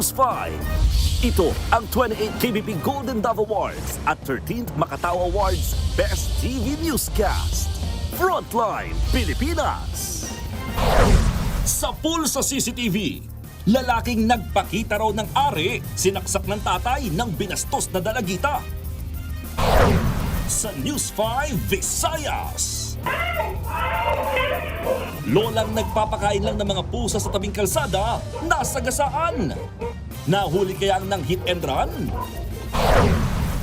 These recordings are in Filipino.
News 5. Ito ang 28th KBP Golden Dove Awards at 13th Makatao Awards Best TV Newscast. Frontline Pilipinas. Sa pulsa CCTV, lalaking nagpakita raw ng ari, sinaksak ng tatay ng binastos na dalagita. Sa News 5 Visayas, lolang nagpapakain lang ng mga pusa sa tabing kalsada, nasagasaan. Nahuli kaya ang hit and run?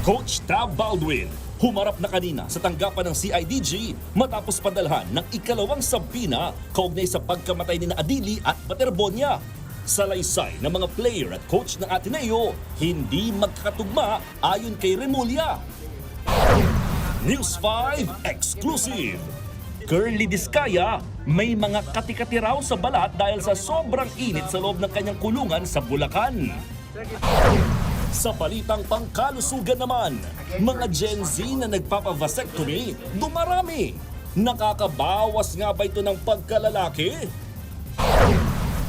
Coach Tab Baldwin humarap na kanina sa tanggapan ng CIDG matapos padalhan ng ikalawang sabina kaugnay sa pagkamatay ni Adili at Baterbonia. Salaysay ng mga player at coach ng Ateneo, hindi magkakatugma ayon kay Remulla. News 5 Exclusive. Curly Diskaya, may mga katikati raw sa balat dahil sa sobrang init sa loob ng kanyang kulungan sa Bulacan. Sa balitang pangkalusugan naman, mga Gen Z na nagpapavasectomy, dumarami. Nakakabawas nga ba ito ng pagkalalaki?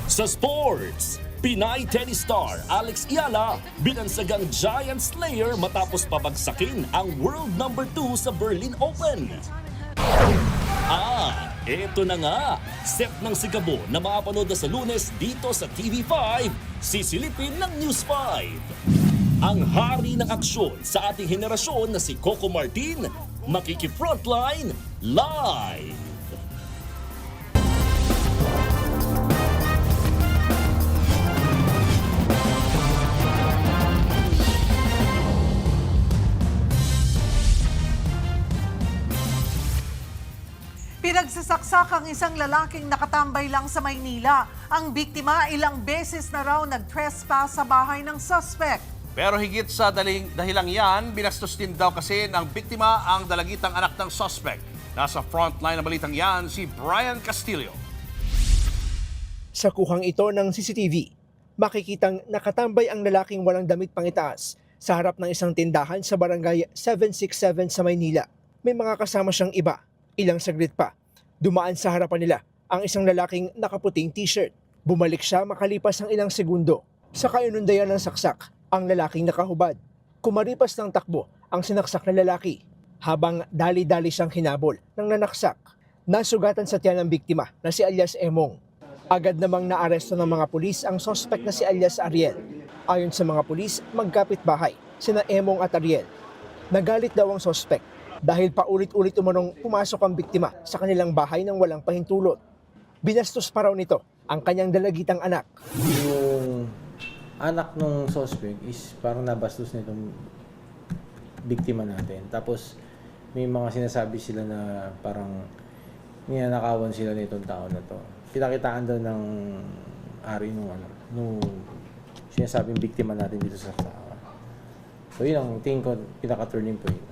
Sa sports, Pinay tennis star Alex Iala binansagang Giant Slayer matapos pabagsakin ang world number 2 sa Berlin Open. Eto na nga, set ng sigabo na maapanood na sa Lunes dito sa TV5, sisilipin ng News 5. Ang hari ng aksyon sa ating henerasyon na si Coco Martin, makiki-frontline live. Pinagsasaksak ang isang lalaking nakatambay lang sa Maynila. Ang biktima ilang beses na raw nag-trespass sa bahay ng suspect. Pero higit sa dahilang yan, binastos din daw kasi ng biktima ang dalagitang anak ng suspect. Nasa frontline ng balitang yan si Brian Castillo. Sa kuhang ito ng CCTV, makikitang nakatambay ang lalaking walang damit pangitaas sa harap ng isang tindahan sa barangay 767 sa Maynila. May mga kasama siyang iba. Ilang saglit pa, dumaan sa harapan nila ang isang lalaking nakaputing t-shirt. Bumalik siya makalipas ng ilang segundo. Sa kayunundayan ng saksak, ang lalaking nakahubad. Kumaripas ng takbo ang sinaksak na lalaki habang dali-dali siyang hinabol ng nanaksak. Nasugatan sa tiyan ng biktima na si alias Emong. Agad namang naaresto ng mga pulis ang suspect na si alias Ariel. Ayon sa mga pulis, magkapit-bahay sina Emong at Ariel. Nagalit daw ang suspect dahil paulit-ulit umanong pumasok ang biktima sa kanilang bahay nang walang pahintulot. Binastos pa raw nito ang kanyang dalagitang anak. Yung anak ng suspect is parang nabastos nitong biktima natin. Tapos may mga sinasabi sila na parang ninanakawan sila nitong tao na to. Pinakitaan daw ng ari nung sinasabing biktima natin dito sa tao. So yun ang tingin ko pinaka-turning point.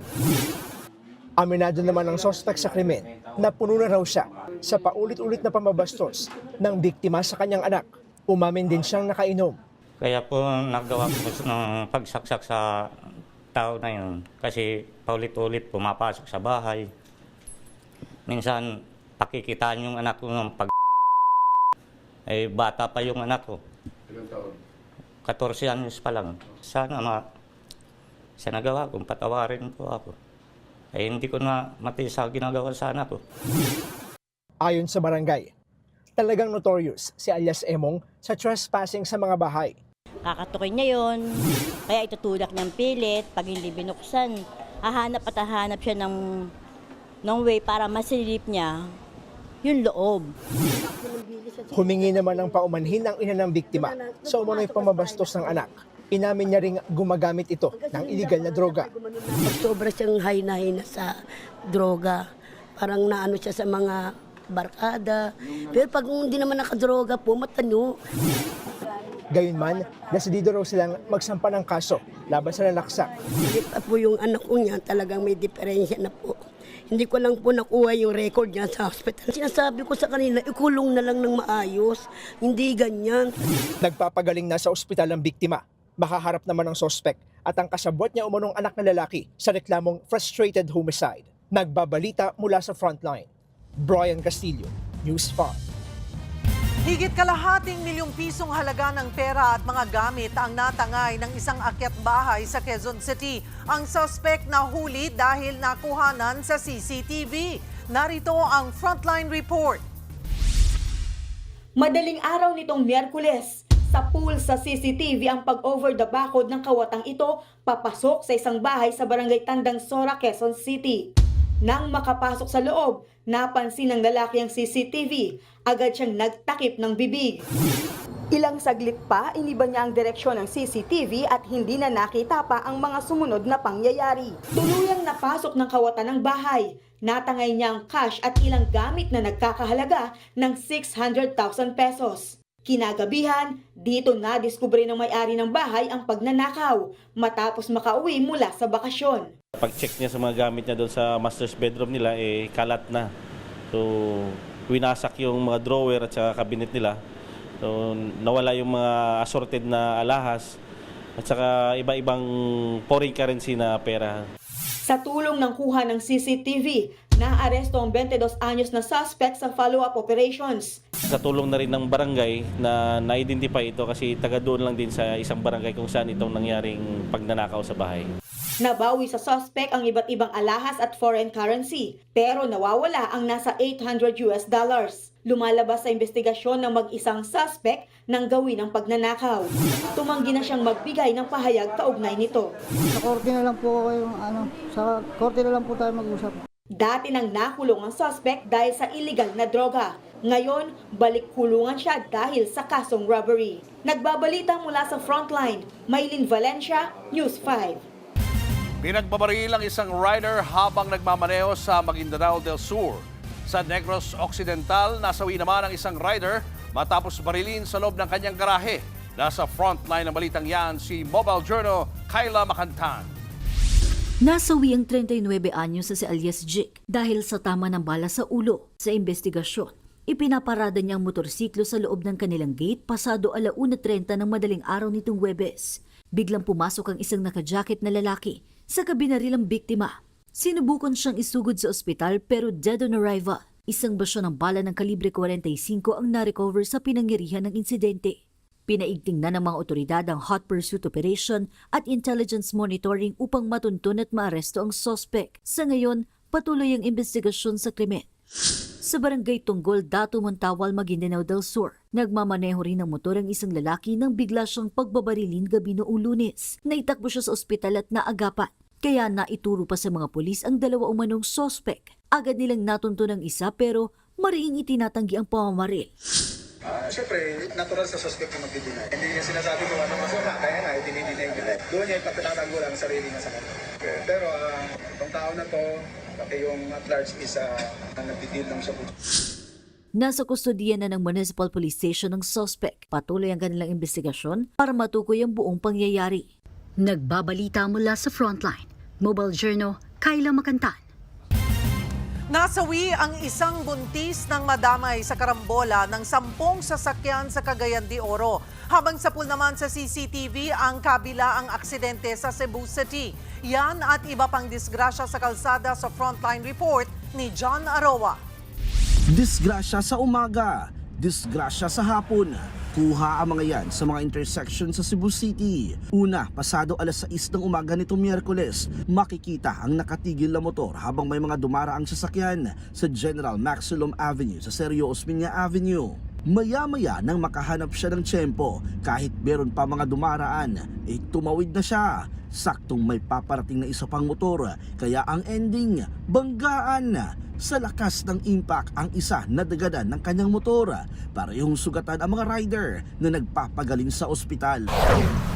Aminado naman ang suspect sa krimen na puno na raw siya sa paulit-ulit na pamabastos ng biktima sa kanyang anak. Umamin din siyang nakainom. Kaya po nagawa ko ng pagsaksak sa tao na yun kasi paulit-ulit pumapasok sa bahay. Minsan pakikitaan yung anak ko ng bata pa yung anak ko. Ilang taon? 14 anyos pa lang. Sana sa nagawa kong patawarin po ako. Hindi ko na matiis sa ginagawa sa anak ko. Ayon sa barangay, talagang notorious si alias Emong sa trespassing sa mga bahay. Kakatukin niya yon, kaya itutulak niyang pilit. Pag hindi binuksan, hahanap siya ng way para masilip niya yung loob. Humingi naman ng paumanhin ang ina ng biktima sa umano'y pamabastos ng anak. Inamin niya ring gumagamit ito ng illegal na droga. Sobra siyang high na sa droga. Parang naano siya sa mga barkada. Pero pag hindi naman nakadroga po, matano. Gayunman, nasidido raw silang magsampa ng kaso laban sa nanaksak. Hindi pa po yung anak ko niya, talagang may diferensya na po. Hindi ko lang po nakuha yung record niya sa hospital. Sinasabi ko sa kanila, ikulong na lang ng maayos. Hindi ganyan. Nagpapagaling na sa ospital ang biktima. Makaharap naman ang suspect at ang kasabwat niya umanong anak na lalaki sa reklamong frustrated homicide. Nagbabalita mula sa frontline. Brian Castillo, News 5. Higit kalahating milyong pisong halaga ng pera at mga gamit ang natangay ng isang akyat bahay sa Quezon City. Ang suspect na huli dahil nakuhanan sa CCTV. Narito ang Frontline Report. Madaling araw nitong Miyerkules, sa pool sa CCTV ang pag-over the backhoe ng kawatang ito papasok sa isang bahay sa barangay Tandang Sora, Quezon City. Nang makapasok sa loob, napansin ng lalaki ang CCTV. Agad siyang nagtakip ng bibig. Ilang saglit pa, iniba niya ang direksyon ng CCTV at hindi na nakita pa ang mga sumunod na pangyayari. Tuluyang napasok ng kawatan ng bahay. Natangay niya ang cash at ilang gamit na nagkakahalaga ng 600,000 pesos. Kinagabihan, dito nadiskubre ng may-ari ng bahay ang pagnanakaw matapos makauwi mula sa bakasyon. Pag-check niya sa mga gamit niya doon sa master's bedroom nila, kalat na. So, winasak yung mga drawer at saka cabinet nila. So, nawala yung mga assorted na alahas at saka iba-ibang foreign currency na pera. Sa tulong ng kuha ng CCTV, naaresto ang 22 anyos na suspect sa follow-up operations. Sa tulong na rin ng barangay na na-identify ito kasi taga doon lang din sa isang barangay kung saan itong nangyaring pagnanakaw sa bahay. Nabawi sa suspect ang iba't ibang alahas at foreign currency, pero nawawala ang nasa $800. Lumalabas sa investigasyon ng mag-isang suspect nang gawin ang pagnanakaw. Tumanggi na siyang magbigay ng pahayag kaugnay nito. Sa korte na lang po kayo, sa korte na lang po tayo mag-usap. Dati nang nakulong ang suspect dahil sa illegal na droga. Ngayon, balik kulungan siya dahil sa kasong robbery. Nagbabalita mula sa Frontline, Maylin Valencia, News 5. Pinagbabaril ang isang rider habang nagmamaneho sa Maguindanao del Sur. Sa Negros Occidental, nasawi naman ang isang rider matapos barilin sa loob ng kanyang garahe. Nasa frontline ng balitang yan si Mobile Journal Kyla Macantan. Nasawi ang 39 anyos sa si alias Jik dahil sa tama ng bala sa ulo. Sa investigasyon, ipinaparada niya ang motorsiklo sa loob ng kanilang gate pasado 1:30 ng madaling araw nitong Huwebes. Biglang pumasok ang isang naka-jacket na lalaki sa kabinarilang biktima. Sinubukan siyang isugod sa ospital pero dead on arrival. Isang basyo ng bala ng kalibre 45 ang na-recover sa pinangyarihan ng insidente. Pinaigting na ng mga otoridad ang hot pursuit operation at intelligence monitoring upang matuntun at maaresto ang suspect. Sa ngayon, patuloy ang investigasyon sa krimen. Sa barangay Tunggol, Dato Montawal, Maguindanao del Sur, nagmamaneho rin ng motor ang isang lalaki nang bigla siyang pagbabarilin gabi noong Lunes. Naitakbo siya sa ospital at naagapan. Kaya naituro pa sa mga pulis ang dalawa umanong suspect. Agad nilang natunto ng isa pero mariing itinatanggi ang pamamaril. Siyempre, natural sa suspect na magdidinay. Hindi niya sinasabi kung ano masama, kaya nga, dinidinay nila. Doon niya ipatatago lang ang sarili niya sa kanila. Pero itong tao na to, pati yung at large is nagdidil lang siya po. Nasa kustodiya na ng Municipal Police Station ng suspect. Patuloy ang kanilang investigasyon para matukoy ang buong pangyayari. Nagbabalita mula sa Frontline, Mobile Journal Kyla Macantan. Nasawi ang isang buntis ng madamay sa karambola ng 10 sasakyan sa Cagayan de Oro. Habang sa pool naman sa CCTV ang kabila ang aksidente sa Cebu City. Yan at iba pang disgrasya sa kalsada sa Frontline Report ni John Aroa. Disgrasya sa umaga, disgrasya sa hapon. Kuha ang mga yan sa mga intersection sa Cebu City. Una, pasado 6:00 ng umaga nitong Miyerkules, makikita ang nakatigil na motor habang may mga dumaraang sasakyan sa General Maxilom Avenue sa Sergio Osmeña Avenue. Maya-maya nang makahanap siya ng tiyempo, kahit meron pa mga dumaraan, tumawid na siya. Saktong may paparating na isa pang motor, kaya ang ending, banggaan. Sa lakas ng impact ang isa nadagadan ng kanyang motor. Parehong sugatan ang mga rider na nagpapagaling sa ospital.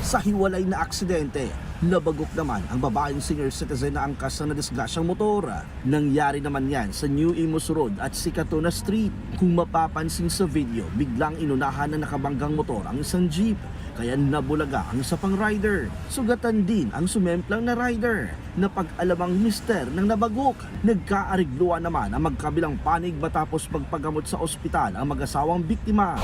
Sa hiwalay na aksidente, nabagok naman ang babaeng senior citizen na angkas na nadisgrasyang motor. Nangyari naman yan sa New Imus Road at Sikatona Street. Kung mapapansin sa video, biglang inunahan na nakabanggang motor ang isang jeep. kaya nabulaga ang isa pang rider. Sugatan din ang sumemplang na rider na pag-alamang mister ng nabagok. Nagkaarigluan naman ang magkabilang panig matapos magpagamot sa ospital ang mag-asawang biktima.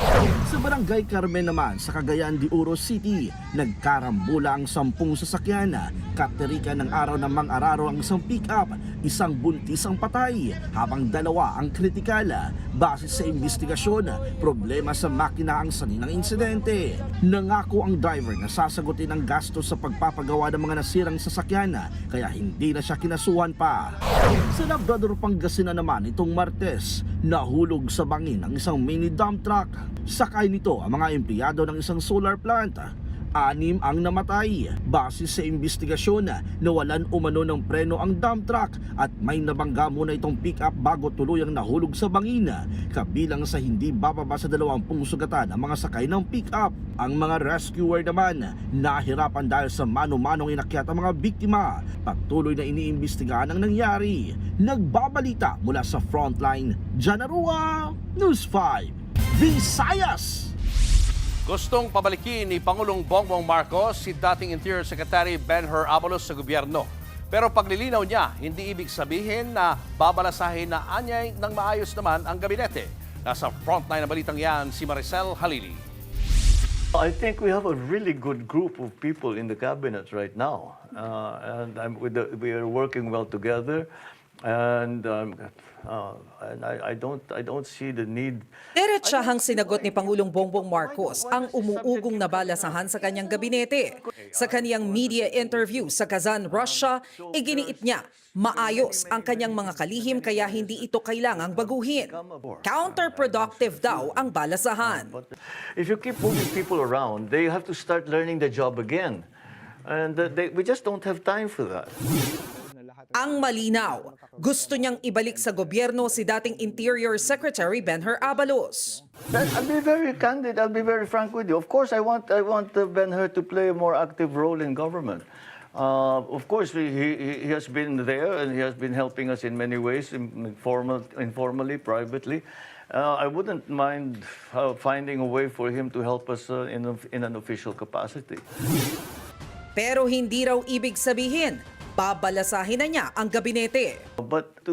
Sa Barangay Carmen naman sa Cagayan de Oro City, nagkarambula ang 10 sasakyan. Katerikan ng araw ng Mang-Araro ang isang pick-up, isang buntis ang patay, habang 2 ang kritikal. Base sa investigasyon, problema sa makina ang sanhi ng insidente. Nangako ang driver na sasagutin ang gastos sa pagpapagawa ng mga nasirang sasakyan, kaya hindi na siya kinasuhan pa. Sa Labrador, Pangasinan naman itong Martes, nahulog sa bangin ang isang mini dump truck. Sakay nito ang mga empleyado ng isang solar plant. 6 ang namatay. Base sa investigasyon, nawalan umano ng preno ang dump truck at may nabangga muna itong pick-up bago tuluyang nahulog sa bangin. Kabilang sa hindi bababa sa 20 sugatan ang mga sakay ng pick-up. Ang mga rescuer naman nahirapan dahil sa mano-manong inakyat ang mga biktima. Patuloy na iniimbestigahan ang nangyari. Nagbabalita mula sa Frontline, Janarua, News 5, Visayas. Gustong pabalikin ni Pangulong Bongbong Marcos si dating Interior Secretary Ben-Hur Abalos sa gobyerno. Pero paglilinaw niya, hindi ibig sabihin na babalasahin na anyay ng maayos naman ang gabinete. Nasa frontline na balitang yan si Maricel Halili. I think we have a really good group of people in the cabinet right now, and we are working well together. And I don't see the need. Diretsahang sinagot ni Pangulong Bongbong Marcos ang umuugong na balasahan sa kanyang gabinete. Sa kaniyang media interview sa Kazan, Russia, iginiit niya maayos ang kanyang mga kalihim kaya hindi ito kailangang baguhin. Counterproductive daw ang balasahan. If you keep moving people around, they have to start learning the job again. And we just don't have time for that. Ang malinaw, gusto niyang ibalik sa gobyerno si dating Interior Secretary Ben-Hur Abalos. I'll be very candid. I'll be very frank with you. Of course, I want Ben-Hur to play a more active role in government. Of course, he has been there and he has been helping us in many ways, informally, privately. I wouldn't mind finding a way for him to help us in an official capacity. Pero hindi raw ibig sabihin babalasahin na niya ang gabinete. But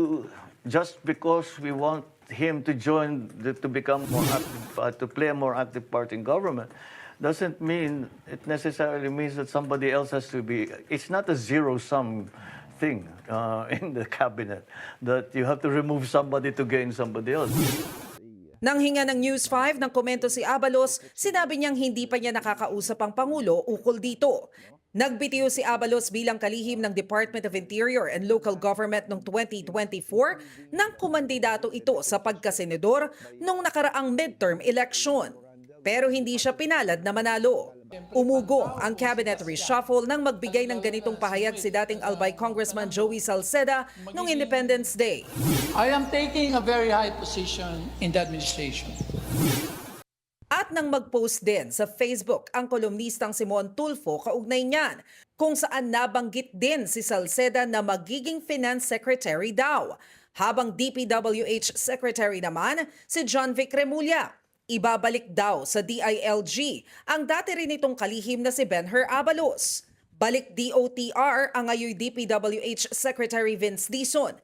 just because we want him to join, to become more active, to play a more active part in government, doesn't mean it necessarily means that somebody else has to be. It's not a zero-sum thing in the cabinet that you have to remove somebody to gain somebody else. Nang hinga ng News 5 ng komento si Abalos, sinabi niyang hindi pa niya nakakausap ang Pangulo ukol dito. Nagbitiw si Abalos bilang kalihim ng Department of Interior and Local Government noong 2024 nang kumandidato ito sa pagkasenador nung nakaraang midterm election. Pero hindi siya pinalad na manalo. Umugong ang cabinet reshuffle nang magbigay ng ganitong pahayag si dating Albay Congressman Joey Salceda noong Independence Day. I am taking a very high position in the administration. At nang mag-post din sa Facebook ang kolumnistang Simon Tulfo kaugnay niyan, kung saan nabanggit din si Salceda na magiging Finance Secretary daw, habang DPWH Secretary naman si John Vic Remulla. Ibabalik daw sa DILG ang dati rin itong kalihim na si Ben-Hur Abalos. Balik DOTR ang ngayon DPWH Secretary Vince Dizon,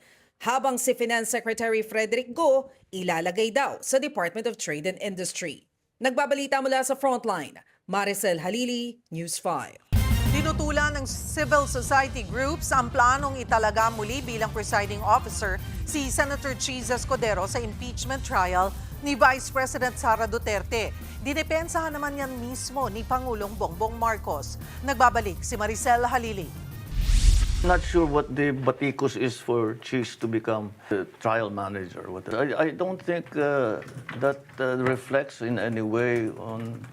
habang si Finance Secretary Frederick Go ilalagay daw sa Department of Trade and Industry. Nagbabalita mula sa Frontline, Maricel Halili, News 5. Tinutulan ng civil society groups ang planong italaga muli bilang presiding officer si Senator Cheese Escudero sa impeachment trial ni Vice President Sara Duterte. Dinepensahan naman yan mismo ni Pangulong Bongbong Marcos. Nagbabalik si Maricel Halili. Not sure what the batikos is for Cheese to become the trial manager. I don't think that reflects in any way on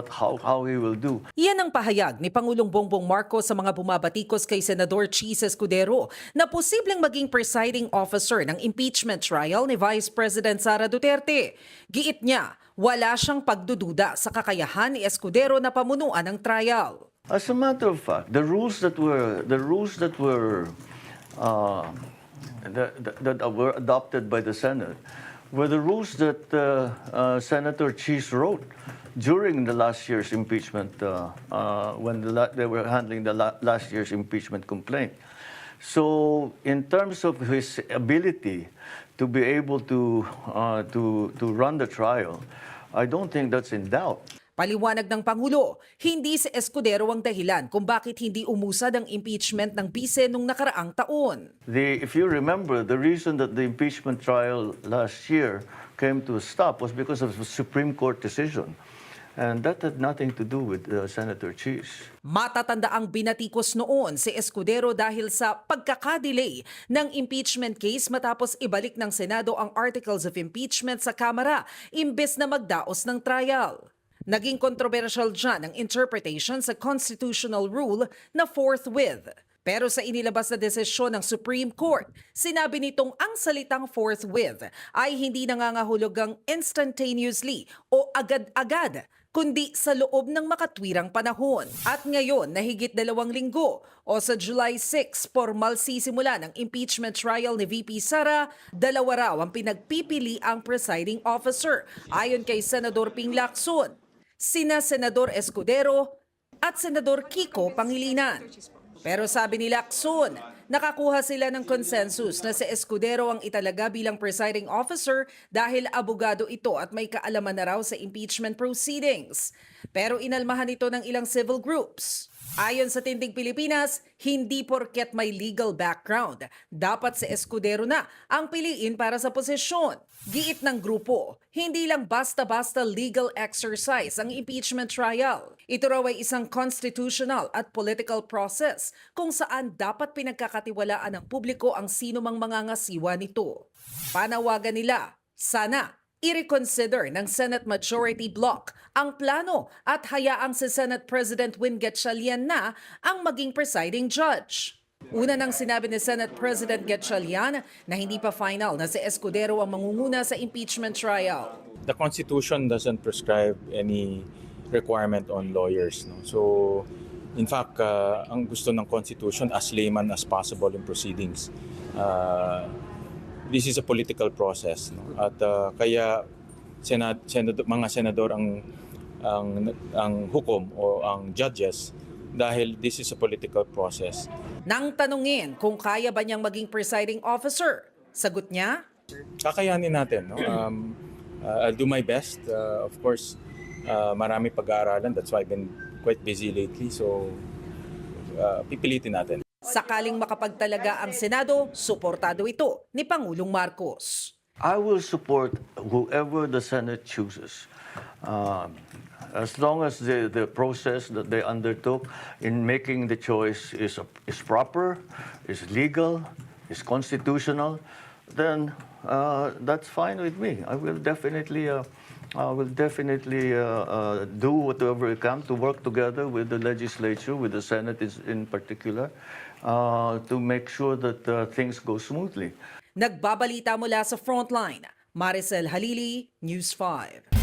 how he will do. Iyan ang pahayag ni Pangulong Bongbong Marcos sa mga bumabatikos kay Senador Cheese Escudero na posibleng maging presiding officer ng impeachment trial ni Vice President Sara Duterte. Giit niya, wala siyang pagdududa sa kakayahan ni Escudero na pamunuan ng trial. As a matter of fact, the rules that were adopted by the Senate were the rules that Senator Cheese wrote. during the last year's impeachment, when they were handling the last year's impeachment complaint. So, in terms of his ability to be able to run the trial, I don't think that's in doubt. Paliwanag ng Pangulo, hindi si Escudero ang dahilan kung bakit hindi umusad ang impeachment ng bise nung nakaraang taon. If you remember, the reason that the impeachment trial last year came to a stop was because of the Supreme Court decision. And that had nothing to do with Senator Cheese. Matatanda ang binatikos noon si Escudero dahil sa pagkakadelay ng impeachment case matapos ibalik ng Senado ang articles of impeachment sa Kamara imbes na magdaos ng trial. Naging controversial dyan ang interpretation sa constitutional rule na forthwith. Pero sa inilabas na desisyon ng Supreme Court, sinabi nitong ang salitang forthwith ay hindi nangangahulugang instantaneously o agad-agad, kundi sa loob ng makatwirang panahon. At ngayon, na higit 2 linggo o sa July 6, formal sisimula ng impeachment trial ni VP Sara, 2 raw ang pinagpipili ang presiding officer ayon kay Senador Ping Lacson, sina Senador Escudero at Senador Kiko Pangilinan. Pero sabi ni Lacson, nakakuha sila ng consensus na si Escudero ang italaga bilang presiding officer dahil abogado ito at may kaalaman na raw sa impeachment proceedings. Pero inalmahan ito ng ilang civil groups. Ayon sa Tindig Pilipinas, hindi porket may legal background, dapat si Escudero na ang piliin para sa posisyon. Giit ng grupo, hindi lang basta-basta legal exercise ang impeachment trial. Ito raw ay isang constitutional at political process kung saan dapat pinagkakatiwalaan ng publiko ang sino mang mangangasiwa nito. Panawagan nila, sana i-reconsider ng Senate Majority Bloc ang plano at hayaang si Senate President Win Gatchalian na ang maging presiding judge. Una nang sinabi ni Senate President Gatchalian na hindi pa final na si Escudero ang mangunguna sa impeachment trial. The Constitution doesn't prescribe any requirement on lawyers. No? So, in fact, ang gusto ng Constitution as layman as possible in proceedings. This is a political process. No? At kaya mga senador ang hukom o ang judges dahil this is a political process. Nang tanungin kung kaya ba niyang maging presiding officer, sagot niya, kakayanin natin. No? I'll do my best. Of course, marami pag-aaralan. That's why I've been quite busy lately. So, pipilitin natin. Sakaling makapagtalaga ang Senado, suportado ito ni Pangulong Marcos. I will support whoever the Senate chooses. As long as the process that they undertook in making the choice is proper, is legal, is constitutional, then that's fine with me. I will definitely do whatever I can to work together with the legislature, with the Senate in particular, to make sure that things go smoothly. Nagbabalita mula sa Frontline, Maricel Halili, News 5.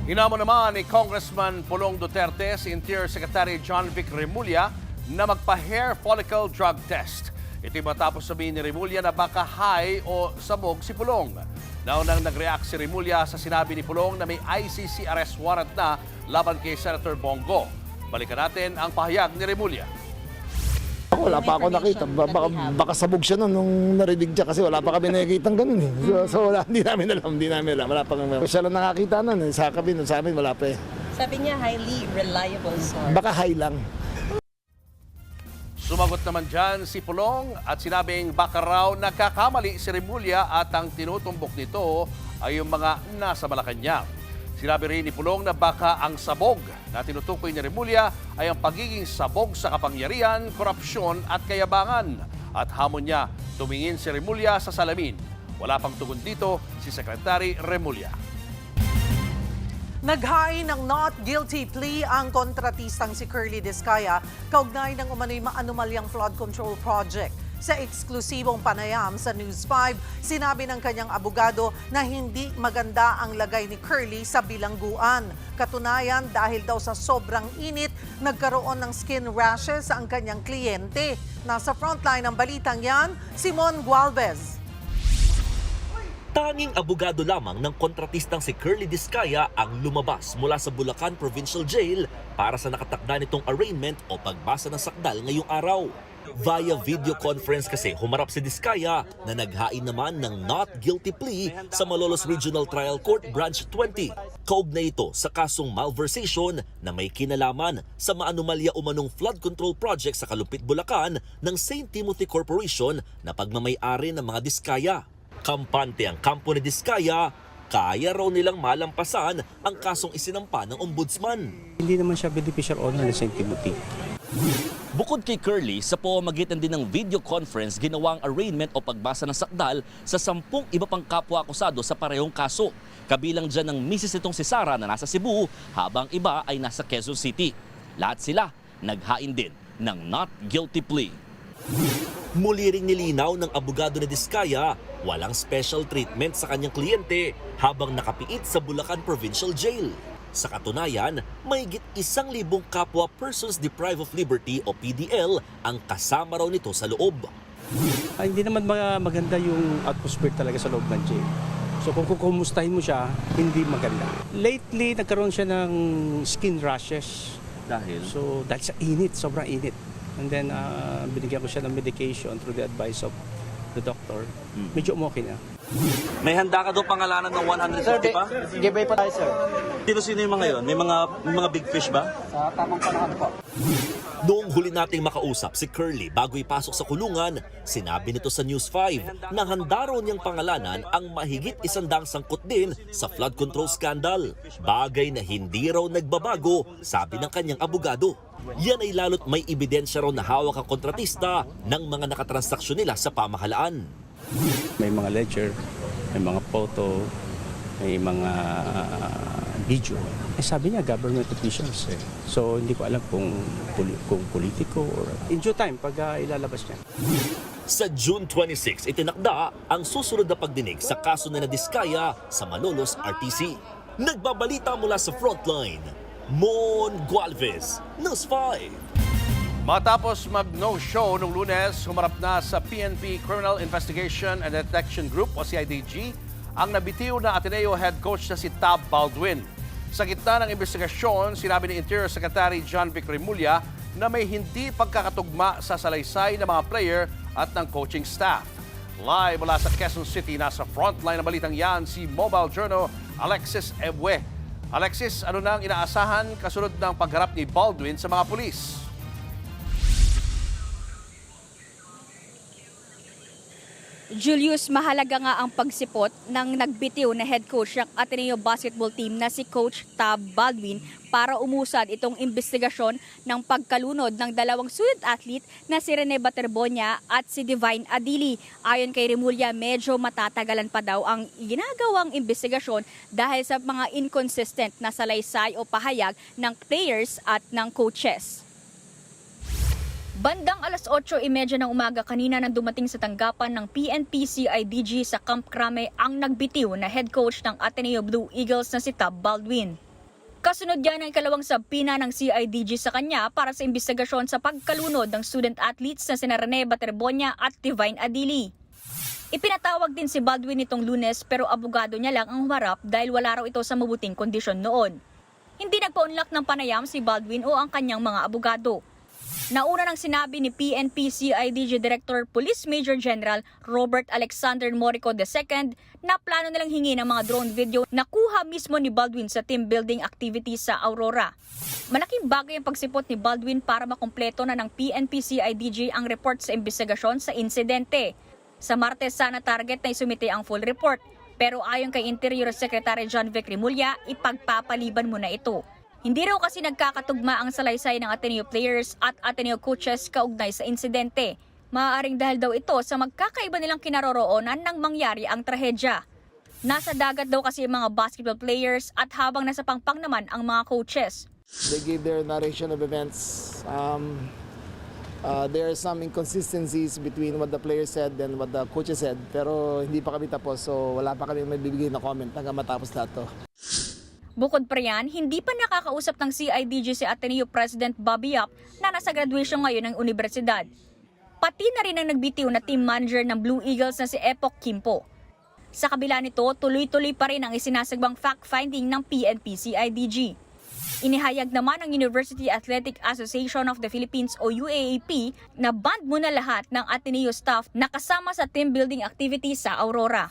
Hinamo naman ni Congressman Pulong Duterte si Interior Secretary John Vic Remulla na magpa-hair follicle drug test. Ito'y matapos sabihin ni Remulla na baka high o sabog si Pulong. Naunang nag-react si Remulla sa sinabi ni Pulong na may ICC arrest warrant na laban kay Senator Bongo. Balikan natin ang pahayag ni Remulla. Wala pa ako nakita. Baka sabog siya nung narinig siya kasi wala pa kami nakikita ng ganun eh. So wala, hindi namin alam. Wala pa kami. Siya lang nakakita nun. Sa amin, wala pa eh. Sabi niya, highly reliable source. Baka high lang. Sumagot naman dyan si Pulong at sinabing baka raw nagkakamali si Remulla at ang tinutumbok nito ay yung mga nasa Malacanang. Sinabi rin ni Pulong na baka ang sabog na tinutukoy ni Remulla ay ang pagiging sabog sa kapangyarihan, korupsyon at kayabangan. At hamon niya, tumingin si Remulla sa salamin. Wala pang tugon dito si Secretary Remulla. Naghain ng not guilty plea ang kontratistang si Curly Discaya kaugnay ng umano'y maanumalyang flood control project. Sa eksklusibong panayam sa News 5, sinabi ng kanyang abogado na hindi maganda ang lagay ni Curly sa bilangguan. Katunayan, dahil daw sa sobrang init, nagkaroon ng skin rashes ang kanyang kliyente. Nasa frontline ng balitang yan, Simon Gualvez. Tanging abogado lamang ng kontratistang si Curly Discaya ang lumabas mula sa Bulacan Provincial Jail para sa nakatakda nitong arraignment o pagbasa ng sakdal ngayong araw. Via video conference kasi humarap si Discaya na naghain naman ng not guilty plea sa Malolos Regional Trial Court Branch 20. Kaugnay ito sa kasong malversation na may kinalaman sa maanumalya umanong flood control project sa Kalumpit, Bulacan ng St. Timothy Corporation na pagmamay-ari ng mga Discaya. Kampante ang kampo ni Discaya, kaya raw nilang malampasan ang kasong isinampa ng ombudsman. Hindi naman siya beneficial owner ng St. Timothy. Bukod kay Curly, sa pamamagitan din ng video conference, ginawang arraignment o pagbasa ng sakdal sa 10 iba pang kapwa-akusado sa parehong kaso. Kabilang dyan ng misis nitong si Sara na nasa Cebu, habang iba ay nasa Quezon City. Lahat sila naghain din ng not guilty plea. Muli ring nilinaw ng abogado na Discaya, walang special treatment sa kanyang kliyente habang nakapiit sa Bulacan Provincial Jail. Sa katunayan, mahigit 1,000 kapwa persons deprived of liberty o PDL ang kasama raw nito sa loob. Hindi naman maganda yung atmosphere talaga sa loob ng jail. So kung kukumustahin mo siya, hindi maganda. Lately, nagkaroon siya ng skin rashes. Dahil? So dahil sa init, sobrang init. And then binigyan ko siya ng medication through the advice of the doctor. Medyo okay na. May handa ka daw pangalanan ng 150 pa? Giveaway pa tayo, sir. Sino yung mga yon? May mga big fish ba? Sa tamang panahon po. Noong huli nating makausap si Curly bago ipasok sa kulungan, sinabi nito sa News 5 na handa raw niyang pangalanan ang mahigit 100 sangkot din sa flood control scandal. Bagay na hindi raw nagbabago, sabi ng kanyang abogado. Yan ay lalo't may ebidensya raw na hawak ang kontratista ng mga nakatransaksyon nila sa pamahalaan. May mga ledger, may mga photo, may mga video. Sabi niya, government officials. So, hindi ko alam kung politiko or in due time, pag ilalabas niya. Sa June 26, itinakda ang susunod na pagdinig sa kaso na Discaya sa Malolos RTC. Nagbabalita mula sa Frontline, Mon Gualvez, News 5. Matapos mag-no-show nung Lunes, humarap na sa PNP Criminal Investigation and Detection Group o CIDG ang nabitiw na Ateneo head coach na si Tab Baldwin. Sa gitna ng investigasyon, sinabi ni Interior Secretary John Vic Remulla na may hindi pagkakatugma sa salaysay ng mga player at ng coaching staff. Live mula sa Quezon City, nasa frontline ng balitang yan si Mobile Journal Alexis Ebue. Alexis, ano nang inaasahan kasunod ng pagharap ni Baldwin sa mga pulis? Julius, mahalaga nga ang pagsipot ng nagbitiw na head coach ng Ateneo basketball team na si Coach Tab Baldwin para umusad itong investigasyon ng pagkalunod ng 2 student athlete na si Rene Baterbonia at si Divine Adili. Ayon kay Remulla, medyo matatagalan pa daw ang ginagawang investigasyon dahil sa mga inconsistent na salaysay o pahayag ng players at ng coaches. Bandang alas 8:30 ng umaga kanina nang dumating sa tanggapan ng PNP CIDG sa Camp Crame ang nagbitiw na head coach ng Ateneo Blue Eagles na si Tab Baldwin. Kasunod yan ang ikalawang sabpina ng CIDG sa kanya para sa investigasyon sa pagkalunod ng student athletes na sina Rene Baterbonia at Divine Adili. Ipinatawag din si Baldwin nitong Lunes pero abogado niya lang ang humarap dahil wala raw ito sa mabuting kondisyon noon. Hindi nagpaunlak ng panayam si Baldwin o ang kanyang mga abogado. Nauna nang sinabi ni PNP CIDG Director Police Major General Robert Alexander Morico II na plano nilang hingi ng mga drone video na kuha mismo ni Baldwin sa team building activities sa Aurora. Malaking bagay ang pagsipot ni Baldwin para makumpleto na ng PNP CIDG ang report sa investigasyon sa insidente. Sa Martes sana target na isumite ang full report, pero ayon kay Interior Secretary John Vic Remulla, ipagpapaliban muna ito. Hindi raw kasi nagkakatugma ang salaysay ng Ateneo players at Ateneo coaches kaugnay sa insidente. Maaaring dahil daw ito sa magkakaiba nilang kinaroroonan nang mangyari ang trahedya. Nasa dagat daw kasi ang mga basketball players at habang nasa pangpang naman ang mga coaches. They gave their narration of events. There are some inconsistencies between what the players said and what the coaches said. Pero hindi pa kami tapos, so wala pa kami may bibigay na comment hanggang matapos lahat to. Bukod pa riyan, hindi pa nakakausap ng CIDG si Ateneo President Bobby Yap na nasa graduation ngayon ng universidad. Pati na rin ang nagbitiw na team manager ng Blue Eagles na si Epoch Kimpo. Sa kabila nito, tuloy-tuloy pa rin ang isinasagbang fact-finding ng PNP-CIDG. Inihayag naman ng University Athletic Association of the Philippines o UAAP na banned muna lahat ng Ateneo staff na kasama sa team building activities sa Aurora.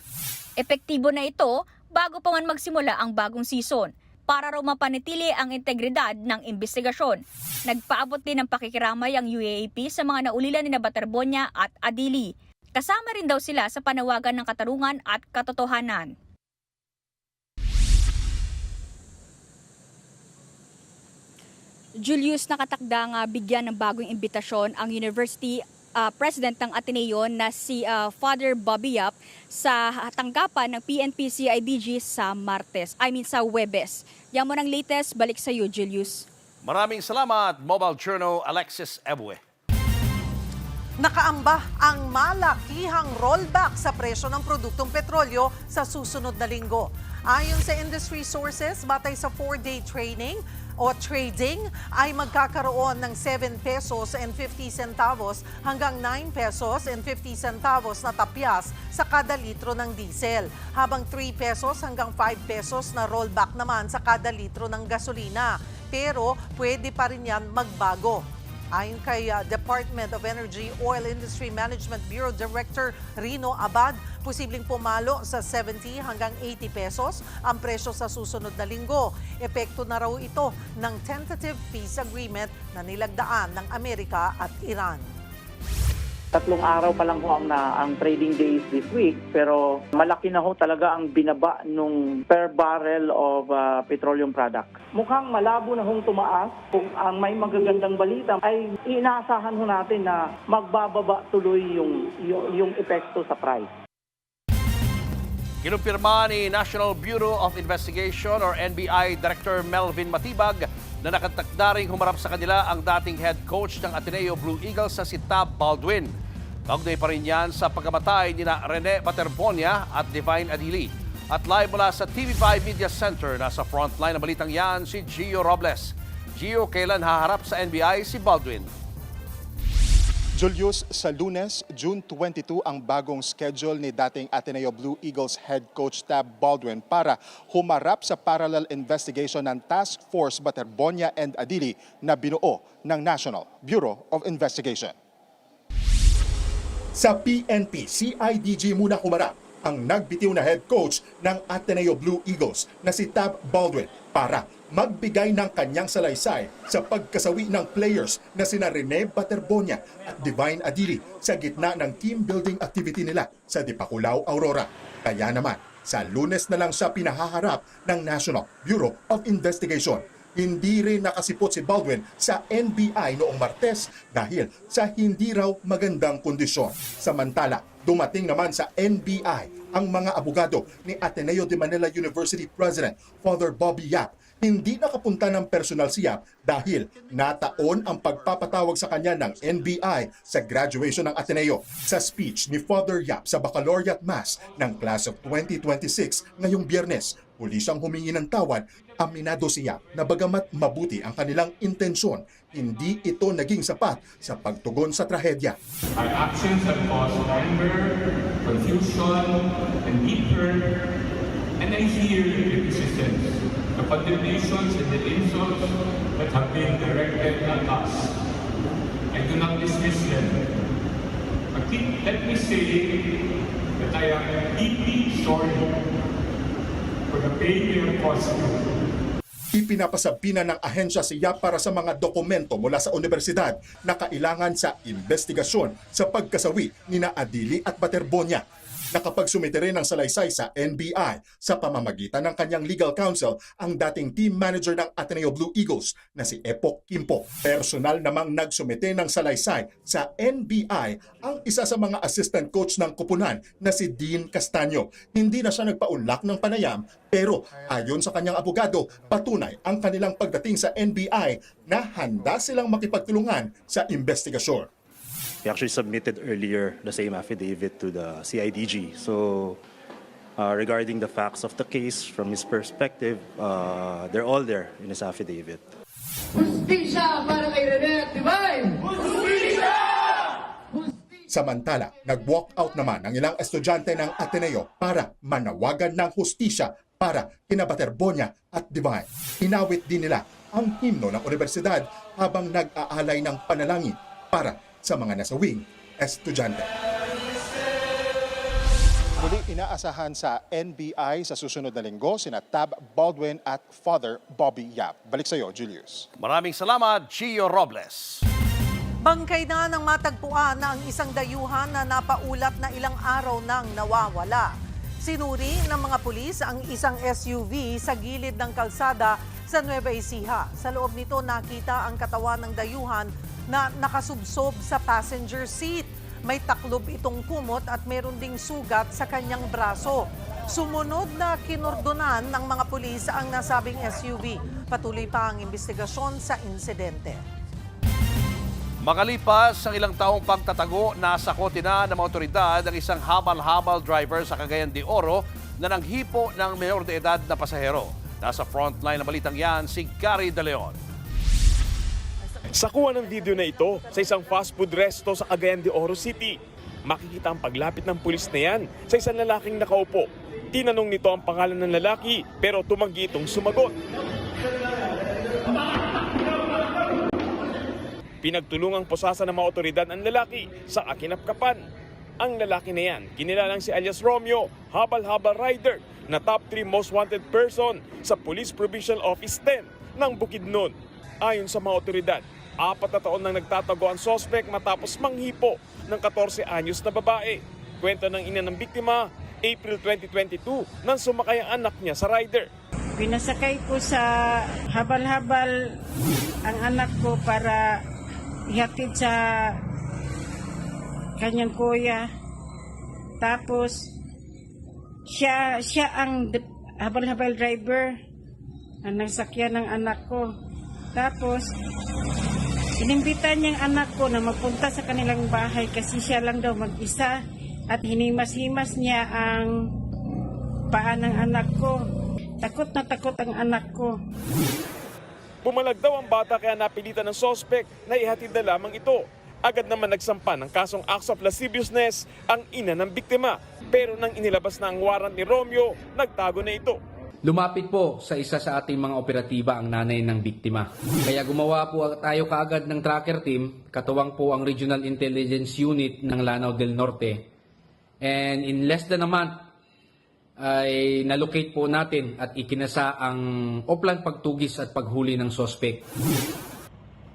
Epektibo na ito bago pa man magsimula ang bagong season para raw mapanatili ang integridad ng investigasyon. Nagpaabot din ng pakikiramay ang UAAP sa mga naulilan ni Baterbonia at Adili. Kasama rin daw sila sa panawagan ng katarungan at katotohanan. Julius, nakatakda nga bigyan ng bagong imbitasyon ang University President ng Ateneo na si Father Bobby Yap sa tanggapan ng PNP-CIDG sa sa Huwebes. Yan mo ng latest, balik sa iyo, Julius. Maraming salamat, Mobile Journal Alexis Ebue. Nakaamba ang malakihang rollback sa presyo ng produktong petrolyo sa susunod na linggo. Ayon sa industry sources, batay sa 4-day trading ay magkakaroon ng 7 pesos and 50 centavos hanggang 9 pesos and 50 centavos na tapyas sa kada litro ng diesel, habang 3 pesos hanggang 5 pesos na rollback naman sa kada litro ng gasolina. Pero pwede pa rin yan magbago. Ayon kay Department of Energy Oil Industry Management Bureau Director Rino Abad, posibleng pumalo sa 70 hanggang 80 pesos ang presyo sa susunod na linggo. Epekto na raw ito ng tentative peace agreement na nilagdaan ng Amerika at Iran. 3 araw pa lang ho ang trading days this week, pero malaki na ho talaga ang binaba nung per barrel of petroleum product. Mukhang malabo na hong tumaas. Kung ang may magagandang balita ay inaasahan ho natin na magbababa tuloy yung epekto sa price. Kinumpirma ni National Bureau of Investigation or NBI Director Melvin Matibag na nakatakda ring humarap sa kanila ang dating head coach ng Ateneo Blue Eagles sa si Tab Baldwin. Kaugnay pa rin yan sa pagkamatay ni Rene Baterbonia at Divine Adili. At live mula sa TV5 Media Center, nasa frontline ng balitang yan si Gio Robles. Gio, kailan haharap sa NBI si Baldwin? Julius, sa Lunes, June 22 ang bagong schedule ni dating Ateneo Blue Eagles head coach Tab Baldwin para humarap sa parallel investigation ng Task Force Baterbonia and Adili na binuo ng National Bureau of Investigation. Sa PNP-CIDG muna humarap ang nagbitiw na head coach ng Ateneo Blue Eagles na si Tab Baldwin para magbigay ng kanyang salaysay sa pagkasawi ng players na sina Rene Baterbonia at Divine Adili sa gitna ng team building activity nila sa Dipakulaw, Aurora. Kaya naman, sa Lunes na lang siya pinahaharap ng National Bureau of Investigation. Hindi rin nakasipot si Baldwin sa NBI noong Martes dahil sa hindi raw magandang kondisyon. Samantala, dumating naman sa NBI ang mga abogado ni Ateneo de Manila University President Father Bobby Yap. Hindi nakapunta ng personal si Yap dahil nataon ang pagpapatawag sa kanya ng NBI sa graduation ng Ateneo. Sa speech ni Father Yap sa Baccalaureate Mass ng Class of 2026 ngayong Biyernes, muli siyang humingi ng tawad. Aminado si Yap na bagamat mabuti ang kanilang intensyon, hindi ito naging sapat sa pagtugon sa trahedya. Our actions have caused anger, confusion, and deep hurt, and I hear the criticisms, the condemnations, and the insults that have been directed at us. I do not dismiss them. But let me say that I am deeply sorry for the pain you have caused me. Ipinapasabina ng ahensya si Yap para sa mga dokumento mula sa universidad na kailangan sa investigasyon sa pagkasawi ni na Adili at Baterbonia. Nakapagsumite rin ng salaysay sa NBI sa pamamagitan ng kanyang legal counsel ang dating team manager ng Ateneo Blue Eagles na si Epok Kimpo. Personal namang nagsumite ng salaysay sa NBI ang isa sa mga assistant coach ng Kupunan na si Dean Castaño. Hindi na siya nagpaunlak ng panayam pero ayon sa kanyang abogado, patunay ang kanilang pagdating sa NBI na handa silang makipagtulungan sa investigasyon. We actually submitted earlier the same affidavit to the CIDG. So regarding the facts of the case, from his perspective, they're all there in his affidavit. Hustisya para kay Rene at Divine! Hustisya! Samantala, nag-walk out naman ang ilang estudyante ng Ateneo para manawagan ng hustisya para kina Baterbonia at Divine. Inawit din nila ang himno ng universidad habang nag-aalay ng panalangin para sa mga nasawing estudyante. Muli inaasahan sa NBI sa susunod na linggo sina Tab Baldwin at Father Bobby Yap. Balik sa iyo, Julius. Maraming salamat, Gio Robles. Bangkay na ng matagpuan na ang isang dayuhan na napaulat na ilang araw nang nawawala. Sinuri ng mga pulis ang isang SUV sa gilid ng kalsada sa Nueva Ecija. Sa loob nito nakita ang katawan ng dayuhan na nakasubsob sa passenger seat. May taklob itong kumot at meron ding sugat sa kanyang braso. Sumunod na kinordonan ng mga pulis ang nasabing SUV. Patuloy pa ang investigasyon sa insidente. Makalipas ang ilang taong pagtatago, nasa kote na ng mga otoridad ang isang habal-habal driver sa Cagayan de Oro na nanghipo ng mayor de edad na pasahero. Nasa frontline ng balitang yan, si Gary De Leon. Sa kuha ng video na ito sa isang fast food resto sa Cagayan de Oro City, makikita ang paglapit ng pulis na yan sa isang lalaking nakaupo. Tinanong nito ang pangalan ng lalaki pero tumanggi itong sumagot. Pinagtulungang posasa ng mga otoridad ang lalaki sa akinapkapan. Ang lalaki na yan, kinilalang si alias Romeo, habal-habal rider na top 3 most wanted person sa Police Provincial Office 10 ng Bukidnon. Ayon sa mga otoridad, 4 na taon nang nagtatago ang sospek matapos manghipo ng 14 anyos na babae. Kwento ng ina ng biktima, April 2022 nang sumakay ang anak niya sa rider. Pinasakay ko sa habal-habal ang anak ko para ihatid sa kanyang kuya. Tapos siya ang habal-habal driver ang nasakyan ng anak ko. Tapos inimbitan niyang anak ko na magpunta sa kanilang bahay kasi siya lang daw mag-isa at hinimas-himas niya ang paa ng anak ko. Takot na takot ang anak ko. Bumalag daw ang bata kaya napilitan ng sospek na ihatid na lamang ito. Agad naman nagsampa ng kasong acts of lasciviousness ang ina ng biktima. Pero nang inilabas na ang warrant ni Romeo, nagtago na ito. Lumapit po sa isa sa ating mga operatiba ang nanay ng biktima. Kaya gumawa po tayo kaagad ng tracker team, katuwang po ang Regional Intelligence Unit ng Lanao del Norte. And in less than a month, ay nalocate po natin at ikinasa ang oplan pagtugis at paghuli ng sospek.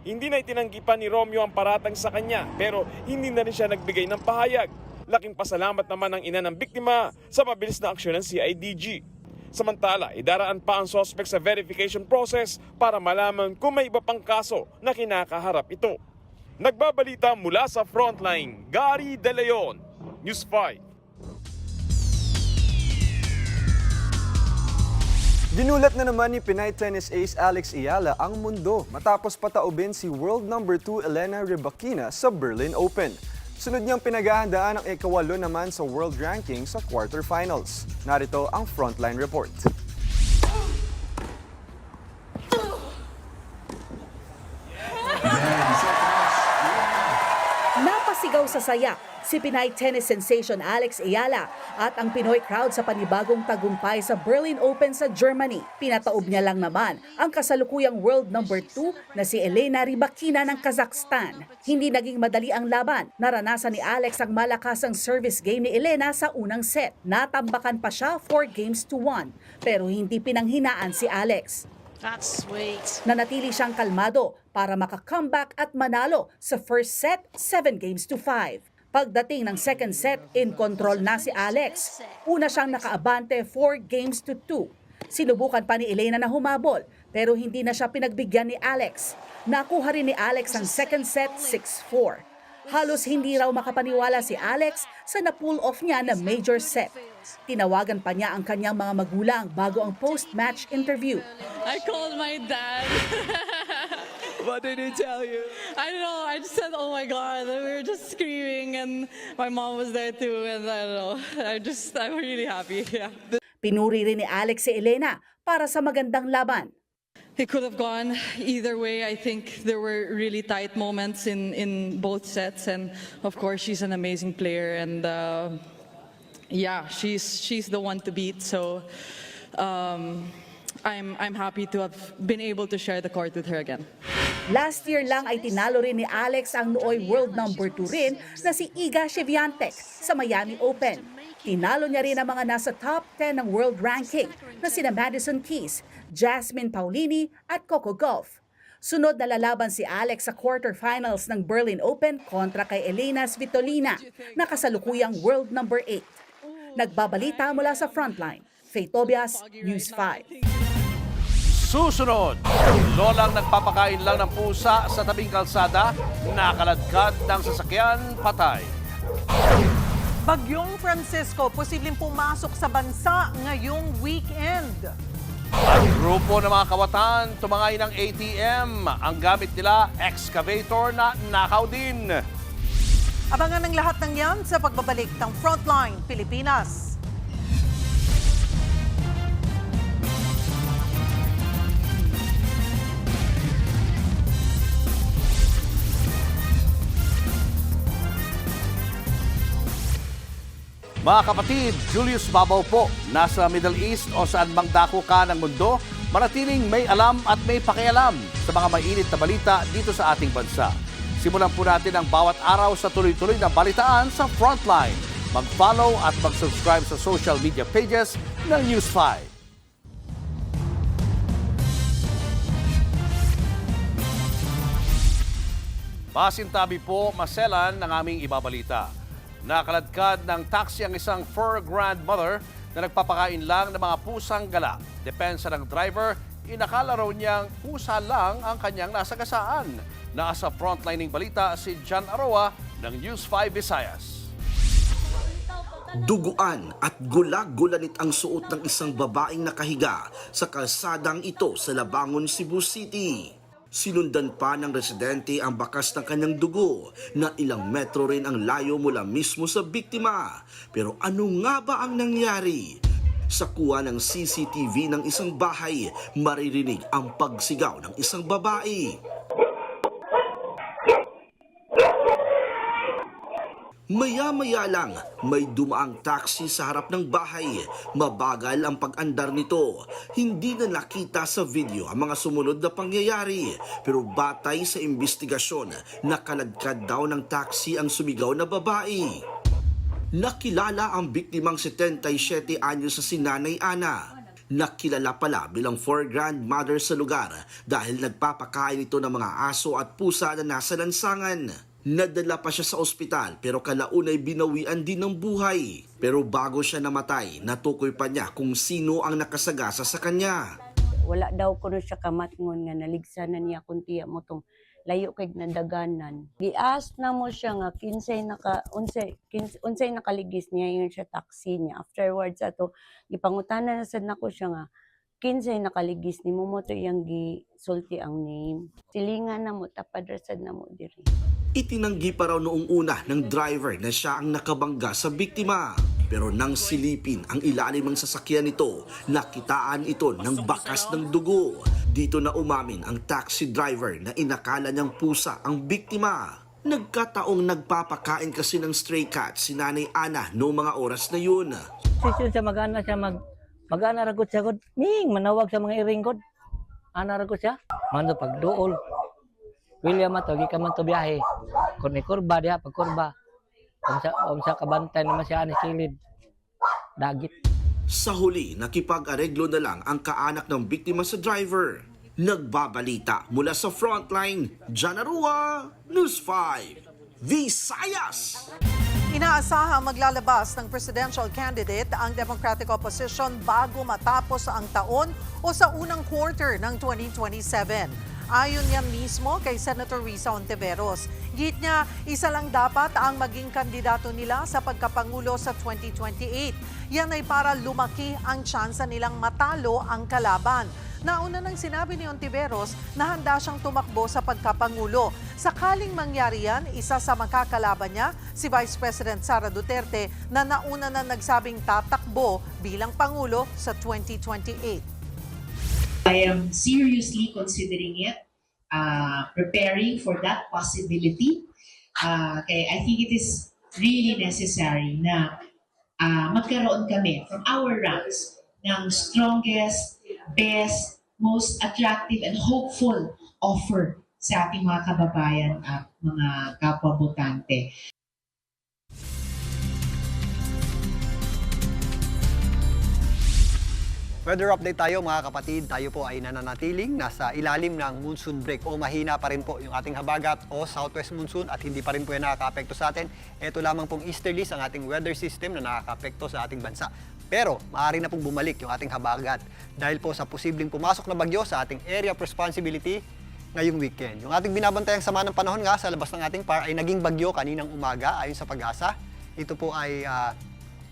Hindi na itinanggi pa ni Romeo ang paratang sa kanya pero hindi na rin siya nagbigay ng pahayag. Laking pasalamat naman ang ina ng biktima sa mabilis na aksyon ng CIDG. Samantala, idaraan pa ang suspect sa verification process para malaman kung may iba pang kaso na kinakaharap ito. Nagbabalita mula sa frontline, Gary De Leon, News 5. Ginulat na naman ni Pinay tennis ace Alex Ayala ang mundo matapos pataubin si world number 2 Elena Rybakina sa Berlin Open. Sunod niyang pinaghahandaan ang ika-8 naman sa world ranking sa quarterfinals. Narito ang Frontline Report. Napasigaw sa saya si Pinay tennis sensation Alex Ayala at ang Pinoy crowd sa panibagong tagumpay sa Berlin Open sa Germany. Pinataob niya lang naman ang kasalukuyang world number 2 na si Elena Rybakina ng Kazakhstan. Hindi naging madali ang laban. Naranasan ni Alex ang malakasang service game ni Elena sa unang set. Natambakan pa siya 4-1 pero hindi pinanghinaan si Alex. That's sweet. Nanatili siyang kalmado para maka-comeback at manalo sa first set 7-5. Pagdating ng second set, in control na si Alex. Una siyang nakaabante 4-2. Sinubukan pa ni Elena na humabol pero hindi na siya pinagbigyan ni Alex. Nakuha rin ni Alex ang second set 6-4. Halos hindi raw makapaniwala si Alex sa na-pull off niya na major set. Tinawagan pa niya ang kanyang mga magulang bago ang post-match interview. I called my dad. What did he tell you? I don't know. I just said, "Oh my God!" We were just screaming, and my mom was there too. And I don't know. I'm really happy. Yeah. Pinuri rin ni Alex si Elena para sa magandang laban. it could have gone either way. I think there were really tight moments in both sets, and of course she's an amazing player, and yeah, she's the one to beat. So I'm happy to have been able to share the court with her again. Last year lang ay tinalo rin ni Alex ang nooy world number 2 rin na si Iga Swiatek sa Miami Open. Tinalo niya rin ang mga nasa top 10 ng world ranking na sina Madison Keys, Jasmine Paolini at Coco Gauff. Sunod na lalaban si Alex sa quarterfinals ng Berlin Open kontra kay Elena Svitolina na kasalukuyang world number 8. Nagbabalita mula sa Frontline, Faye Tobias, News 5. Susunod, lolang nagpapakain lang ng pusa sa tabing kalsada, nakaladkad ng sasakyan, patay. Bagyong Francisco, posibleng pumasok sa bansa ngayong weekend. At grupo ng mga kawatan tumangay ng ATM. Ang gamit nila, excavator na nakaw din. Abangan ang lahat ng yan sa pagbabalik ng Frontline Pilipinas. Mga kapatid, Julius Babaw po, nasa Middle East o saan mang dako ka ng mundo, manatiling may alam at may pakialam sa mga mainit na balita dito sa ating bansa. Simulan po natin ang bawat araw sa tuloy-tuloy na balitaan sa Frontline. Mag-follow at mag-subscribe sa social media pages ng News 5. Pasintabi po, maselan ng aming ibabalita. Nakaladkad ng taxi ang isang fur grandmother na nagpapakain lang ng mga pusang gala. Depensa ng driver, inakala raw niyang pusa lang ang kanyang nasagasaan. Nasa frontlining balita si John Aroa ng News 5 Visayas. Duguan at gulag-gulanit ang suot ng isang babaeng nakahiga sa kalsadang ito sa Labangon, Cebu City. Sinundan pa ng residente ang bakas ng kanyang dugo na ilang metro rin ang layo mula mismo sa biktima. Pero ano nga ba ang nangyari? Sa kuha ng CCTV ng isang bahay, maririnig ang pagsigaw ng isang babae. Maya-maya lang, may dumaang taxi sa harap ng bahay. Mabagal ang pag-andar nito. Hindi na nakita sa video ang mga sumunod na pangyayari. Pero batay sa investigasyon, nakaladkad daw ng taxi ang sumigaw na babae. Nakilala ang biktimang 77 anyos sa si Nanay Ana. Nakilala pala bilang 4 grandmother sa lugar dahil nagpapakain ito ng mga aso at pusa na nasa lansangan. Nadala pa siya sa ospital pero kalaunay binawian din ng buhay. Pero bago siya namatay, natukoy pa niya kung sino ang nakasagasa sa kanya. Wala daw ko na siya kamatngon nga naligsanan niya kung tiya mo tong layo kay nadaganan. Gias na mo siya nga unsay nakaligis niya yun siya taxi niya. Afterwards ato gipangutana na sad nako siya nga kinsay nakaligis ni mo to iyang gisulti ang name. Silingan na mo tapadrasad na mo diri. Itinanggi pa raw noong una ng driver na siya ang nakabangga sa biktima. Pero nang silipin ang ilalim ng sasakyan nito, nakitaan ito ng bakas ng dugo. Dito na umamin ang taxi driver na inakala niyang pusa ang biktima. Nagkataong nagpapakain kasi ng stray cat si Nanay Ana noong mga oras na yun. Siya magana siya magana ragot siya god. Ming manawag sa mga iringgod. Ana ragot siya. Mando pagduol. William matagi ka man to biyahe. Kurni kurba diha pag kurba. Umsa kabantay naman siya ani silid. Dagit. Sa huli, nakipag-areglo na lang ang kaanak ng biktima sa driver. Nagbabalita mula sa Frontline, John Arua, News 5, Visayas. Inaasahang maglalabas ng presidential candidate ang Democratic Opposition bago matapos ang taon o sa unang quarter ng 2027. Ayon yan mismo kay Senator Risa Hontiveros. Git niya, isa lang dapat ang maging kandidato nila sa pagkapangulo sa 2028. Yan ay para lumaki ang tsansa nilang matalo ang kalaban. Nauna nang sinabi ni Hontiveros na handa siyang tumakbo sa pagkapangulo. Sakaling mangyari yan, isa sa makakalaban niya, si Vice President Sara Duterte na nauna na nagsabing tatakbo bilang pangulo sa 2028. I am seriously considering it, preparing for that possibility. Kaya I think it is really necessary na magkaroon kami from our ranks ng strongest, best, most attractive and hopeful offer sa ating mga kababayan at mga kapwa-botante. Weather update tayo mga kapatid. Tayo po ay nananatiling nasa ilalim ng monsoon break o mahina pa rin po yung ating habagat o southwest monsoon at hindi pa rin po yan nakaka-apekto sa atin. Ito lamang pong easterlies ang ating weather system na nakaka-apekto sa ating bansa. Pero maaari na pong bumalik yung ating habagat dahil po sa posibleng pumasok na bagyo sa ating area of responsibility ngayong weekend. Yung ating binabantayang sama ng panahon nga sa labas ng ating PAR ay naging bagyo kaninang umaga ayon sa Pag-asa. Ito po ay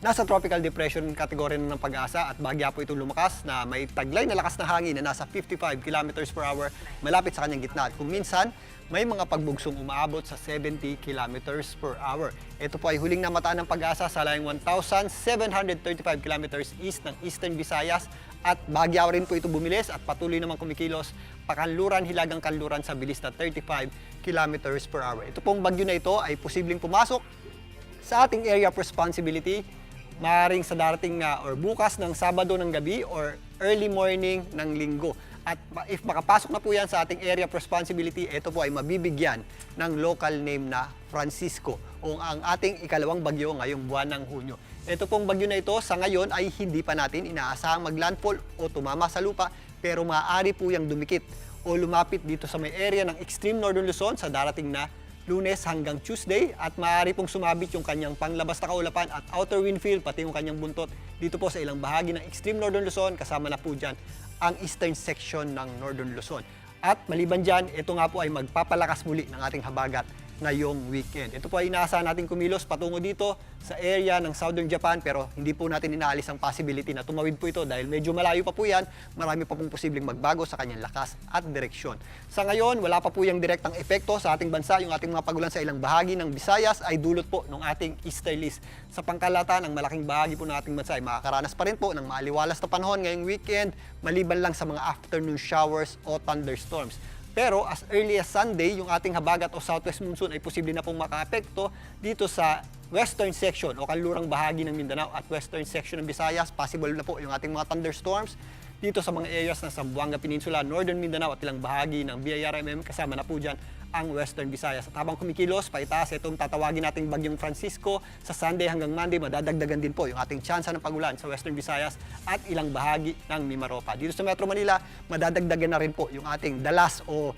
nasa tropical depression category na ng Pag-asa at bahagya po itong lumakas na may taglay na lakas na hangin na nasa 55 km per hour malapit sa kanyang gitna. At kung minsan, may mga pagbugsong umaabot sa 70 km per hour. Ito po ay huling namataan ng Pag-asa sa layong 1,735 km east ng Eastern Visayas at bahagya rin po ito bumilis at patuloy namang kumikilos pakanluran, hilagang kanluran sa bilis na 35 km per hour. Ito pong bagyo na ito ay posibleng pumasok sa ating area of responsibility maaaring sa darating na or bukas ng Sabado ng gabi or early morning ng Linggo. At if makapasok na po yan sa ating area of responsibility, ito po ay mabibigyan ng local name na Francisco o ang ating ikalawang bagyo ngayong buwan ng Hunyo. Ito pong bagyo na ito sa ngayon ay hindi pa natin inaasahang maglandfall o tumama sa lupa pero maaari po yung dumikit o lumapit dito sa may area ng extreme northern Luzon sa darating na Lunes hanggang Tuesday at maaari pong sumabit yung kanyang panglabas na kaulapan at outer wind field pati yung kanyang buntot dito po sa ilang bahagi ng extreme northern Luzon kasama na po dyan ang eastern section ng northern Luzon. At maliban dyan, ito nga po ay magpapalakas muli ng ating habagat ngayong weekend. Ito po ay inaasahan natin kumilos patungo dito sa area ng southern Japan pero hindi po natin inaalis ang possibility na tumawid po ito dahil medyo malayo pa po yan, marami pa pong posibleng magbago sa kanyang lakas at direksyon. Sa ngayon, wala pa po yung direktang epekto sa ating bansa. Yung ating mga pagulan sa ilang bahagi ng Visayas ay dulot po ng ating easterlies. Sa pangkalahatan, ang malaking bahagi po ng ating bansa ay makakaranas pa rin po ng maaliwalas na panahon ngayong weekend maliban lang sa mga afternoon showers o thunderstorms. Pero as early as Sunday, yung ating habagat o southwest monsoon ay posible na pong makaapekto dito sa western section o kanlurang bahagi ng Mindanao at western section ng Visayas. Possible na po yung ating mga thunderstorms dito sa mga areas ng Zamboanga Peninsula, northern Mindanao at ilang bahagi ng BIRMM kasama na po dyan ang western Visayas. At habang kumikilos, paitaas itong tatawagin nating bagyong Francisco sa Sunday hanggang Monday, madadagdagan din po yung ating tsansa ng pagulan sa western Visayas at ilang bahagi ng Mimaropa. Dito sa Metro Manila, madadagdagan na rin po yung ating dalas o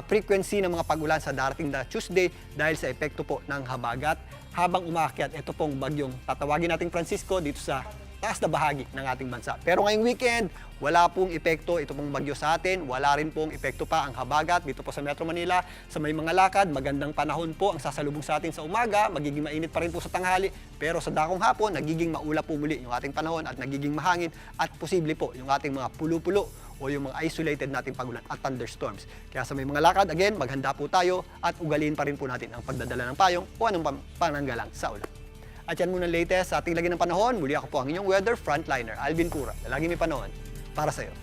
frequency ng mga pagulan sa darating na Tuesday dahil sa epekto po ng habagat. Habang umaakyat, ito pong bagyong tatawagin nating Francisco dito sa taas na bahagi ng ating bansa. Pero ngayong weekend, wala pong epekto ito pong bagyo sa atin, wala rin pong epekto pa ang habagat dito po sa Metro Manila. Sa may mga lakad, magandang panahon po ang sasalubong sa atin sa umaga, magiging mainit pa rin po sa tanghali, pero sa dakong hapon, nagiging maulap po muli yung ating panahon at nagiging mahangin at posible po yung ating mga pulo-pulo o yung mga isolated nating pagulan at thunderstorms. Kaya sa may mga lakad, again, maghanda po tayo at ugaliin pa rin po natin ang pagdadala ng payong o anong pananggalang sa ulan. At yan muna latest sa ating lagi ng panahon. Muli ako po ang inyong weather frontliner, Alvin Cura. Lagi may panahon para sa iyo.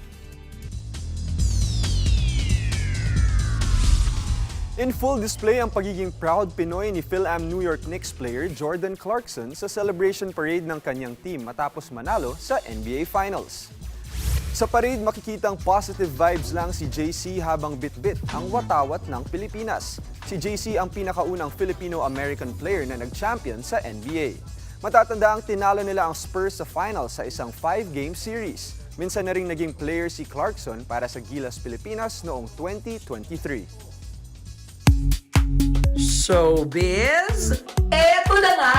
In full display ang pagiging proud Pinoy ni Phil-Am New York Knicks player Jordan Clarkson sa celebration parade ng kanyang team matapos manalo sa NBA Finals. Sa parade, makikitang positive vibes lang si JC habang bit-bit ang watawat ng Pilipinas. Si JC ang pinakaunang Filipino-American player na nag-champion sa NBA. Matatanda ang tinalo nila ang Spurs sa finals sa isang 5-game series. Minsan na rin naging player si Clarkson para sa Gilas Pilipinas noong 2023. Showbiz, eto na nga!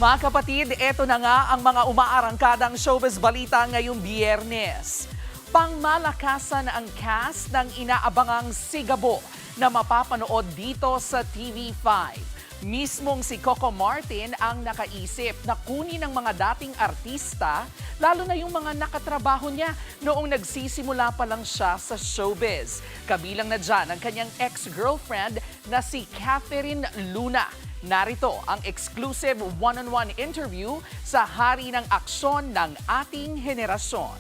Mga kapatid, eto na nga ang mga umaarangkadang showbiz balita ngayong Biyernes. Pangmalakasan ang cast ng inaabangang Sigabo na mapapanood dito sa TV5. Mismong si Coco Martin ang nakaisip na kunin ng mga dating artista, lalo na yung mga nakatrabaho niya noong nagsisimula pa lang siya sa showbiz. Kabilang na dyan ang kanyang ex-girlfriend na si Catherine Luna. Narito ang exclusive one-on-one interview sa hari ng aksyon ng ating henerasyon.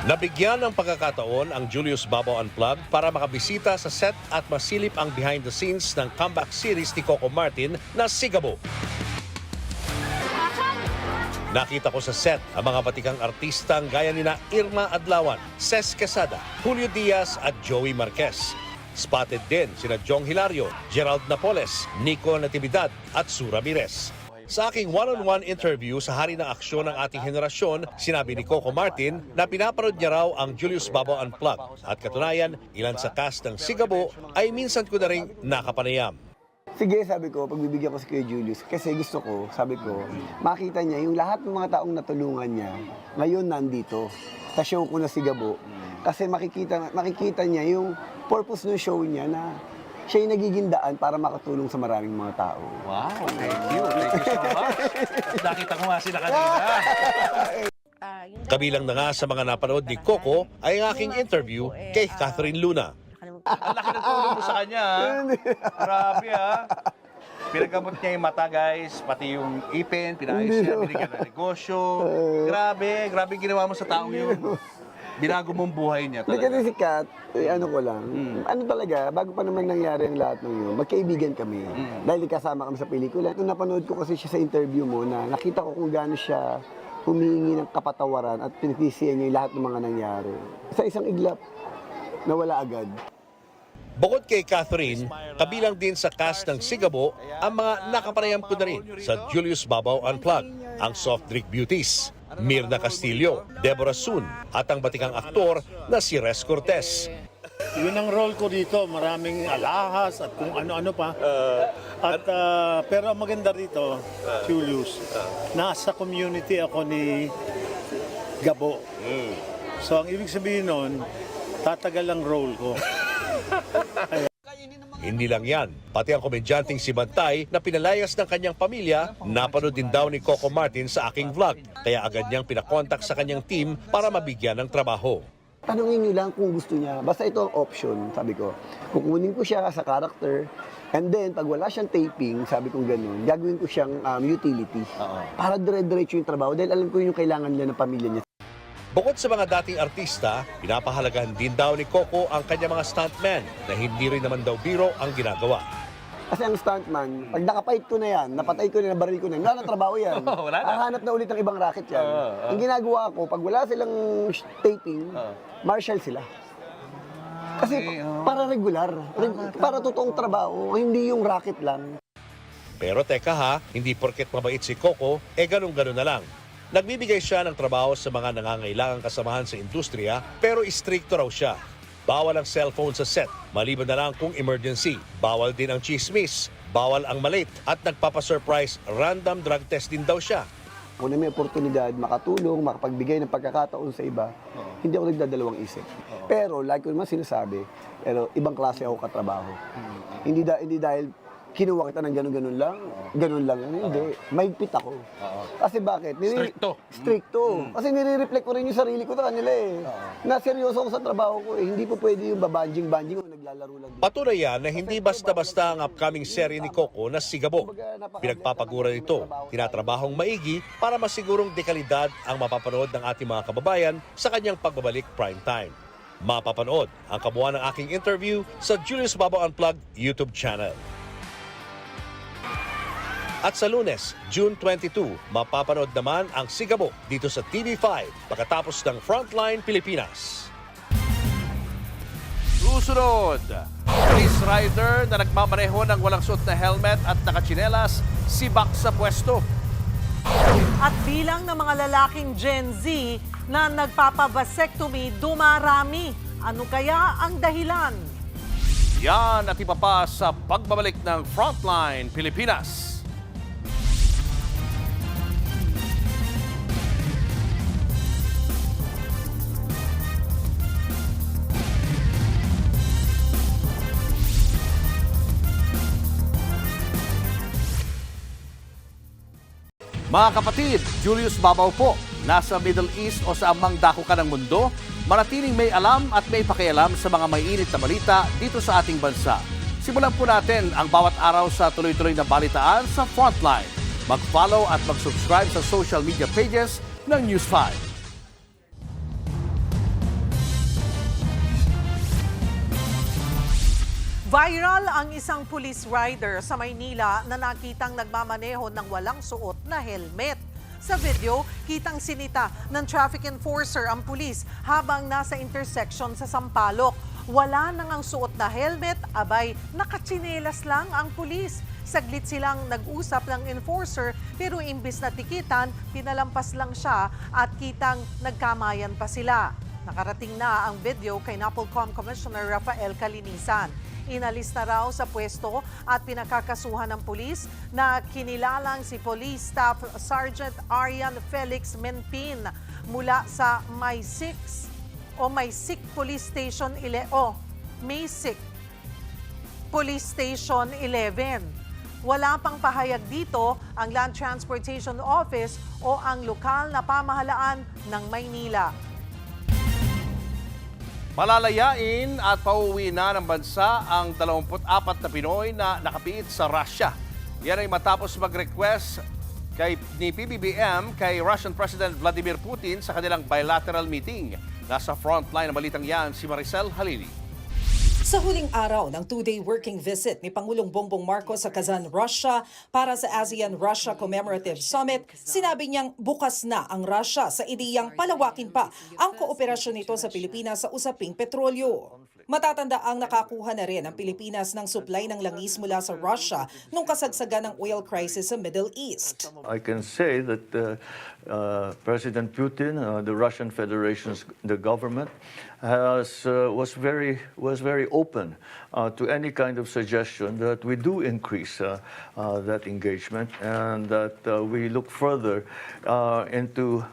Nabigyan ng pagkakataon ang Julius Babaw Unplugged para makabisita sa set at masilip ang behind the scenes ng comeback series ni Coco Martin na Sigabo. Nakita ko sa set ang mga batikang artistang gaya nina Irma Adlawan, Ces Quesada, Julio Diaz at Joey Marquez. Spotted din sina Jong Hilario, Gerald Napoles, Nico Natividad at Sue Ramirez. Sa aking one-on-one interview sa Hari ng Aksyon ng ating henerasyon, sinabi ni Coco Martin na pinapanood niya raw ang Julius Babaw Unplugged at katunayan, ilan sa cast ng Sigabo ay minsan ko na rin nakapanayam. Sige, sabi ko, pagbibigyan ko si Kuya Julius, kasi gusto ko, sabi ko, makita niya yung lahat ng mga taong natulungan niya, ngayon nandito, sa show ko na Sigabo. Kasi makikita niya yung purpose ng show niya na siya yung nagiging daan para makatulong sa maraming mga tao. Wow, thank you so much. Nakita ko nga sila kanina. Kabilang na nga sa mga napanood ni Coco ay ang aking interview kay Catherine Luna. Ang laki ng tulong mo sa kanya. Grabe Pinagamot niya yung mata, guys, pati yung ipin, pinayos niya, binigyan ng negosyo. Grabe ginawa mo sa taong yun. Binago mong buhay niya talaga. Kasi si Kat, ano ko lang, ano talaga, bago pa naman nangyari ang lahat ng yun, magkaibigan kami. Dahil kasama kami sa pelikula. Ito napanood ko kasi siya sa interview mo na nakita ko kung gaano siya humingi ng kapatawaran at pinipisiyan niya yung lahat ng mga nangyari. Sa isang iglap, nawala agad. Bukod kay Catherine, kabilang din sa cast ng Sigabo ang mga nakapanayam ko na rin sa Julius Babaw Unplugged, ang Soft Drink Beauties, Mirna Castillo, Deborah Sun at ang batikang aktor na si Res Cortez. Yun ang role ko dito, maraming alahas at kung ano-ano pa. Pero ang maganda rito, Julius, nasa community ako ni Gabo. So ang ibig sabihin nun, tatagal ang role ko. Hindi lang yan, pati ang komedyanteng si Bantay na pinalayas ng kanyang pamilya, napanood din daw ni Coco Martin sa aking vlog. Kaya agad niyang pinakontak sa kanyang team para mabigyan ng trabaho. Tanungin niyo lang kung gusto niya. Basta ito ang option, sabi ko. Kukunin ko siya sa character, and then pag wala siyang taping, sabi ko gano'n, gagawin ko siyang utility. Para dire-diretso yung trabaho dahil alam ko yung kailangan niya ng pamilya niya. Bukod sa mga dating artista, pinapahalagahan din daw ni Coco ang kanyang mga stuntmen na hindi rin naman daw biro ang ginagawa. Kasi ang stuntman, pag nakapait ko na yan, napatay ko na, nabaril ko na, wala na trabaho yan. Hahanap na ulit ng ibang racket yan. Ang ginagawa ko, pag wala silang taping, martial sila. Kasi para regular, para totoong trabaho, hindi yung racket lang. Pero teka hindi porket mabait si Coco, ganun-ganun na lang. Nagbibigay siya ng trabaho sa mga nangangailangang kasamahan sa industriya, pero istrikto raw siya. Bawal ang cellphone sa set, maliban na lang kung emergency. Bawal din ang chismis, bawal ang malate, at nagpapasurprise random drug test din daw siya. Kung may oportunidad, makatulong, makapagbigay ng pagkakataon sa iba, hindi ako nagdadalawang isip. Pero, like ko naman sinasabi, pero ibang klase ako katrabaho. Hindi dahil kinuha kita ng ganun-ganun lang, hindi. Mahigpit ako. Kasi bakit? Stricto. Kasi nire-reflect ko rin yung sarili ko sa kanila Na seryoso ako sa trabaho ko Hindi po pwede yung babanjing-banjing o naglalaro lang. Patunay yan na hindi basta-basta ang upcoming serye ni Coco na Sigabo. Pinagpapagura nito, tinatrabahong maigi para masigurong dekalidad ang mapapanood ng ating mga kababayan sa kanyang pagbabalik primetime. Mapapanood ang kabuuan ng aking interview sa Julius Babaw Unplugged YouTube channel. At sa Lunes, June 22, mapapanood naman ang Sigabo dito sa TV5 pagkatapos ng Frontline Pilipinas. Susunod, police rider na nagmamaneho ng walang suot na helmet at nakatsinelas, sibak sa pwesto. At bilang ng mga lalaking Gen Z na nagpapavasectomy, dumarami. Ano kaya ang dahilan? Yan at iba pa sa pagbabalik ng Frontline Pilipinas. Mga kapatid, Julius Babaw po. Nasa Middle East o sa amang dako ka ng mundo, manatiling may alam at may pakialam sa mga mainit na balita dito sa ating bansa. Simulan po natin ang bawat araw sa tuloy-tuloy na balitaan sa Frontline. Mag-follow at mag-subscribe sa social media pages ng News 5. Viral ang isang police rider sa Maynila na nakitang nagmamaneho ng walang suot na helmet. Sa video, kitang sinita ng traffic enforcer ang pulis habang nasa intersection sa Sampaloc. Wala nang ang suot na helmet, abay nakatsinelas lang ang pulis. Saglit silang nag-usap ng enforcer pero imbis na tikitan, pinalampas lang siya at kitang nagkamayan pa sila. Nakarating na ang video kay NAPOLCOM Commissioner Rafael Calinisan. Inalis na raw sa pwesto at pinakakasuhan ng pulis na kinilalang si Police Staff Sergeant Arian Felix Menpin mula sa Maysik Police Station Maysik Police Station 11. Wala pang pahayag dito ang Land Transportation Office o ang lokal na pamahalaan ng Maynila. Malalayain at pauwi na ng bansa ang 24 na Pinoy na nakapiit sa Russia. Yan ay matapos mag-request ni PBBM kay Russian President Vladimir Putin sa kanilang bilateral meeting. Nasa frontline ng balitang yan si Maricel Halili. Sa huling araw ng 2-day working visit ni Pangulong Bongbong Marcos sa Kazan, Russia para sa ASEAN-Russia Commemorative Summit, sinabi niyang bukas na ang Russia sa ideyang palawakin pa ang kooperasyon nito sa Pilipinas sa usaping petrolyo. Matatanda ang nakakuha na rin ang Pilipinas ng supply ng langis mula sa Russia nung kasagsagan ng oil crisis sa Middle East. I can say that President Putin, the Russian Federation's the government, was very open to any kind of suggestion that we do increase that engagement and that we look further into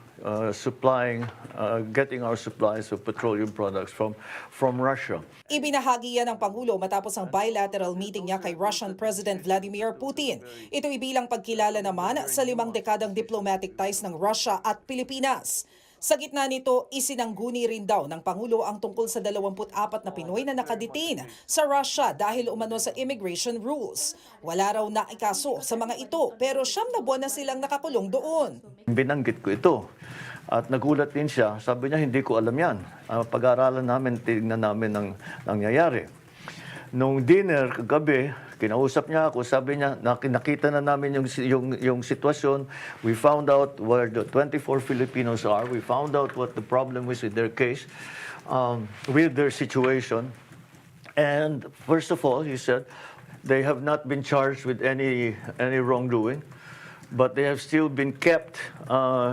getting our supplies of petroleum products from Russia. Ibinahagi yan ng Pangulo matapos ang bilateral meeting niya kay Russian President Vladimir Putin. Ito bilang pagkilala naman sa 5 dekadang diplomatic ties ng Russia at Pilipinas. Sa gitna nito, isinangguni rin daw ng Pangulo ang tungkol sa 24 na Pinoy na nakadetain sa Russia dahil umano sa immigration rules. Wala raw na ikaso sa mga ito pero 9 na buwan na silang nakakulong doon. Binanggit ko ito. At nagulat din siya, sabi niya, hindi ko alam yan. Pag-aaralan namin, tignan namin ang nangyayari. Nung dinner kagabi, kinausap niya ako, sabi niya, nakita na namin yung sitwasyon. We found out where the 24 Filipinos are. We found out what the problem is with their case, with their situation. And first of all, he said, they have not been charged with any wrongdoing. But they have still been kept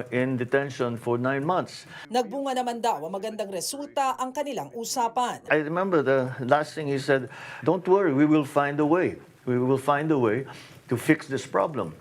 in detention for 9 months. Nagbunga naman daw ang magandang resulta ang kanilang usapan. I remember the last thing he said, don't worry, we will find a way. We will find a way to fix this problem.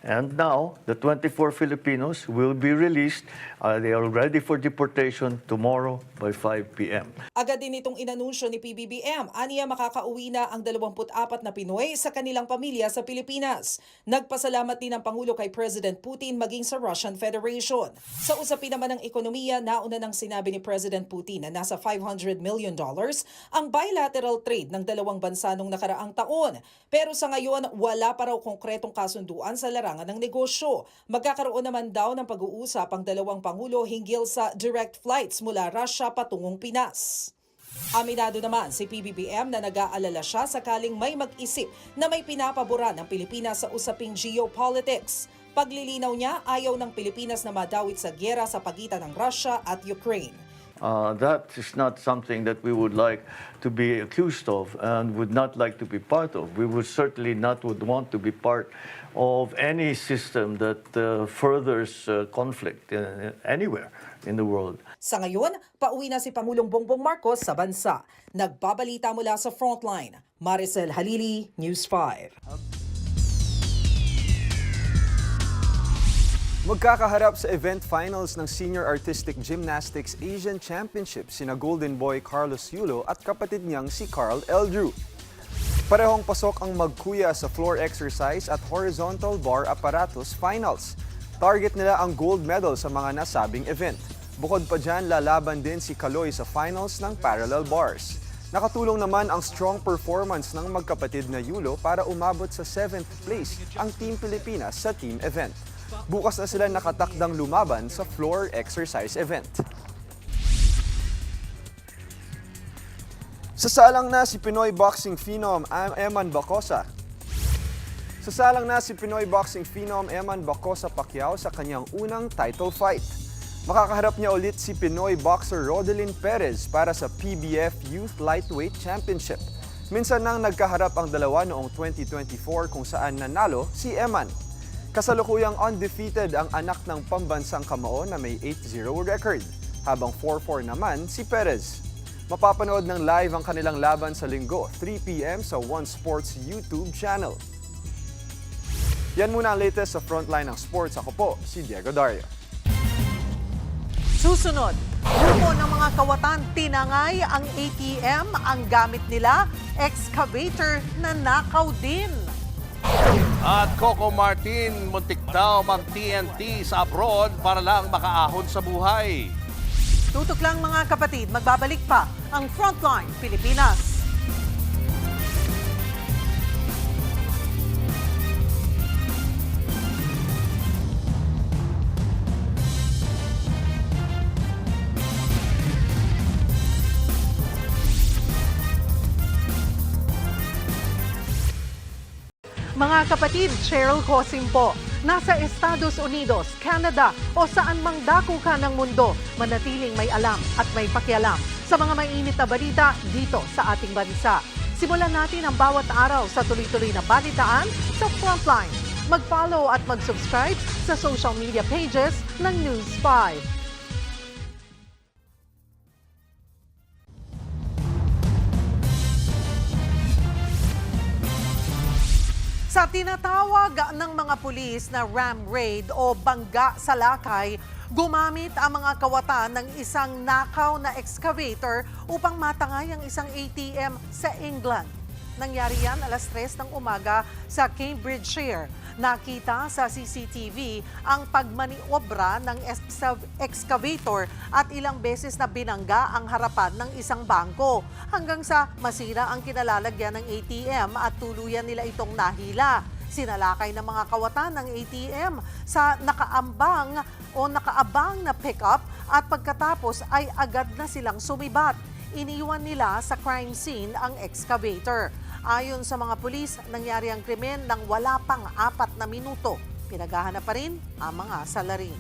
And now, the 24 Filipinos will be released. They are ready for deportation tomorrow by 5 p.m. Agad din itong inanunsyo ni PBBM, aniya makakauwi na ang 24 na Pinoy sa kanilang pamilya sa Pilipinas. Nagpasalamat din ang Pangulo kay President Putin maging sa Russian Federation. Sa usapin naman ng ekonomiya, nauna nang sinabi ni President Putin na nasa $500 million ang bilateral trade ng dalawang bansa nung nakaraang taon. Pero sa ngayon, wala pa raw konkretong kasunduan sa larangan ng negosyo. Magkakaroon naman daw ng pag-uusap ang dalawang Pangulo hinggil sa direct flights mula Russia patungong Pinas. Aminado naman si PBBM na nag-aalala siya sakaling may mag-isip na may pinapaboran ng Pilipinas sa usaping geopolitics. Paglilinaw niya, ayaw ng Pilipinas na madawit sa giyera sa pagitan ng Russia at Ukraine. That is not something that we would like to be accused of and would not like to be part of. We would certainly not want to be part of any system that furthers conflict anywhere in the world. Sa ngayon, pauwi na si Pangulong Bongbong Marcos sa bansa. Nagbabalita mula sa Frontline, Maricel Halili, News 5. Magkakaharap sa event finals ng Senior Artistic Gymnastics Asian Championship sina Golden Boy Carlos Yulo at kapatid niyang si Carl Eldrew. Parehong pasok ang magkuya sa floor exercise at horizontal bar apparatus finals. Target nila ang gold medal sa mga nasabing event. Bukod pa dyan, lalaban din si Kaloy sa finals ng parallel bars. Nakatulong naman ang strong performance ng magkapatid na Yulo para umabot sa 7th place ang Team Pilipinas sa team event. Bukas na sila nakatakdang lumaban sa floor exercise event. Sasalang na si Pinoy boxing phenom Eman Bacosa. Sasalang na si Pinoy boxing phenom Eman Bacosa Pacquiao sa kanyang unang title fight. Makakaharap niya ulit si Pinoy boxer Rodelyn Perez para sa PBF Youth Lightweight Championship. Minsan nang nagkaharap ang dalawa noong 2024 kung saan nanalo si Eman. Kasalukuyang undefeated ang anak ng pambansang kamao na may 8-0 record, habang 4-4 naman si Perez. Mapapanood ng live ang kanilang laban sa Linggo, 3 p.m. sa One Sports YouTube channel. Yan muna ang latest sa Frontline ng Sports. Ako po, si Diego Dario. Susunod, grupo ng mga kawatan tinangay ang ATM, ang gamit nila, excavator na nakaw din. At Coco Martin, muntik daw mag-TNT sa abroad para lang makaahon sa buhay. Tutok lang mga kapatid, magbabalik pa ang Frontline Pilipinas. Mga kapatid, Cheryl Cosim po. Nasa Estados Unidos, Canada o saan mang dako ka ng mundo, manatiling may alam at may pakialam sa mga mainit na balita dito sa ating bansa. Simulan natin ang bawat araw sa tuloy-tuloy na balitaan sa Frontline. Mag-follow at mag-subscribe sa social media pages ng News 5. Sa tinatawag ng mga pulis na ram raid o bangga sa lakay, gumamit ang mga kawatan ng isang nakaw na excavator upang matangay ang isang ATM sa England. Nangyari yan alas 3 ng umaga sa Cambridgeshire. Nakita sa CCTV ang pagmaniobra ng excavator at ilang beses na binangga ang harapan ng isang bangko hanggang sa masira ang kinalalagyan ng ATM at tuluyan nila itong nahila. Sinalakay ng mga kawatan ng ATM sa nakaabang na pickup at pagkatapos ay agad na silang sumibat. Iniwan nila sa crime scene ang excavator. Ayon sa mga pulis, nangyari ang krimen nang wala pang 4 na minuto. Pinaghahanap pa rin ang mga salarin.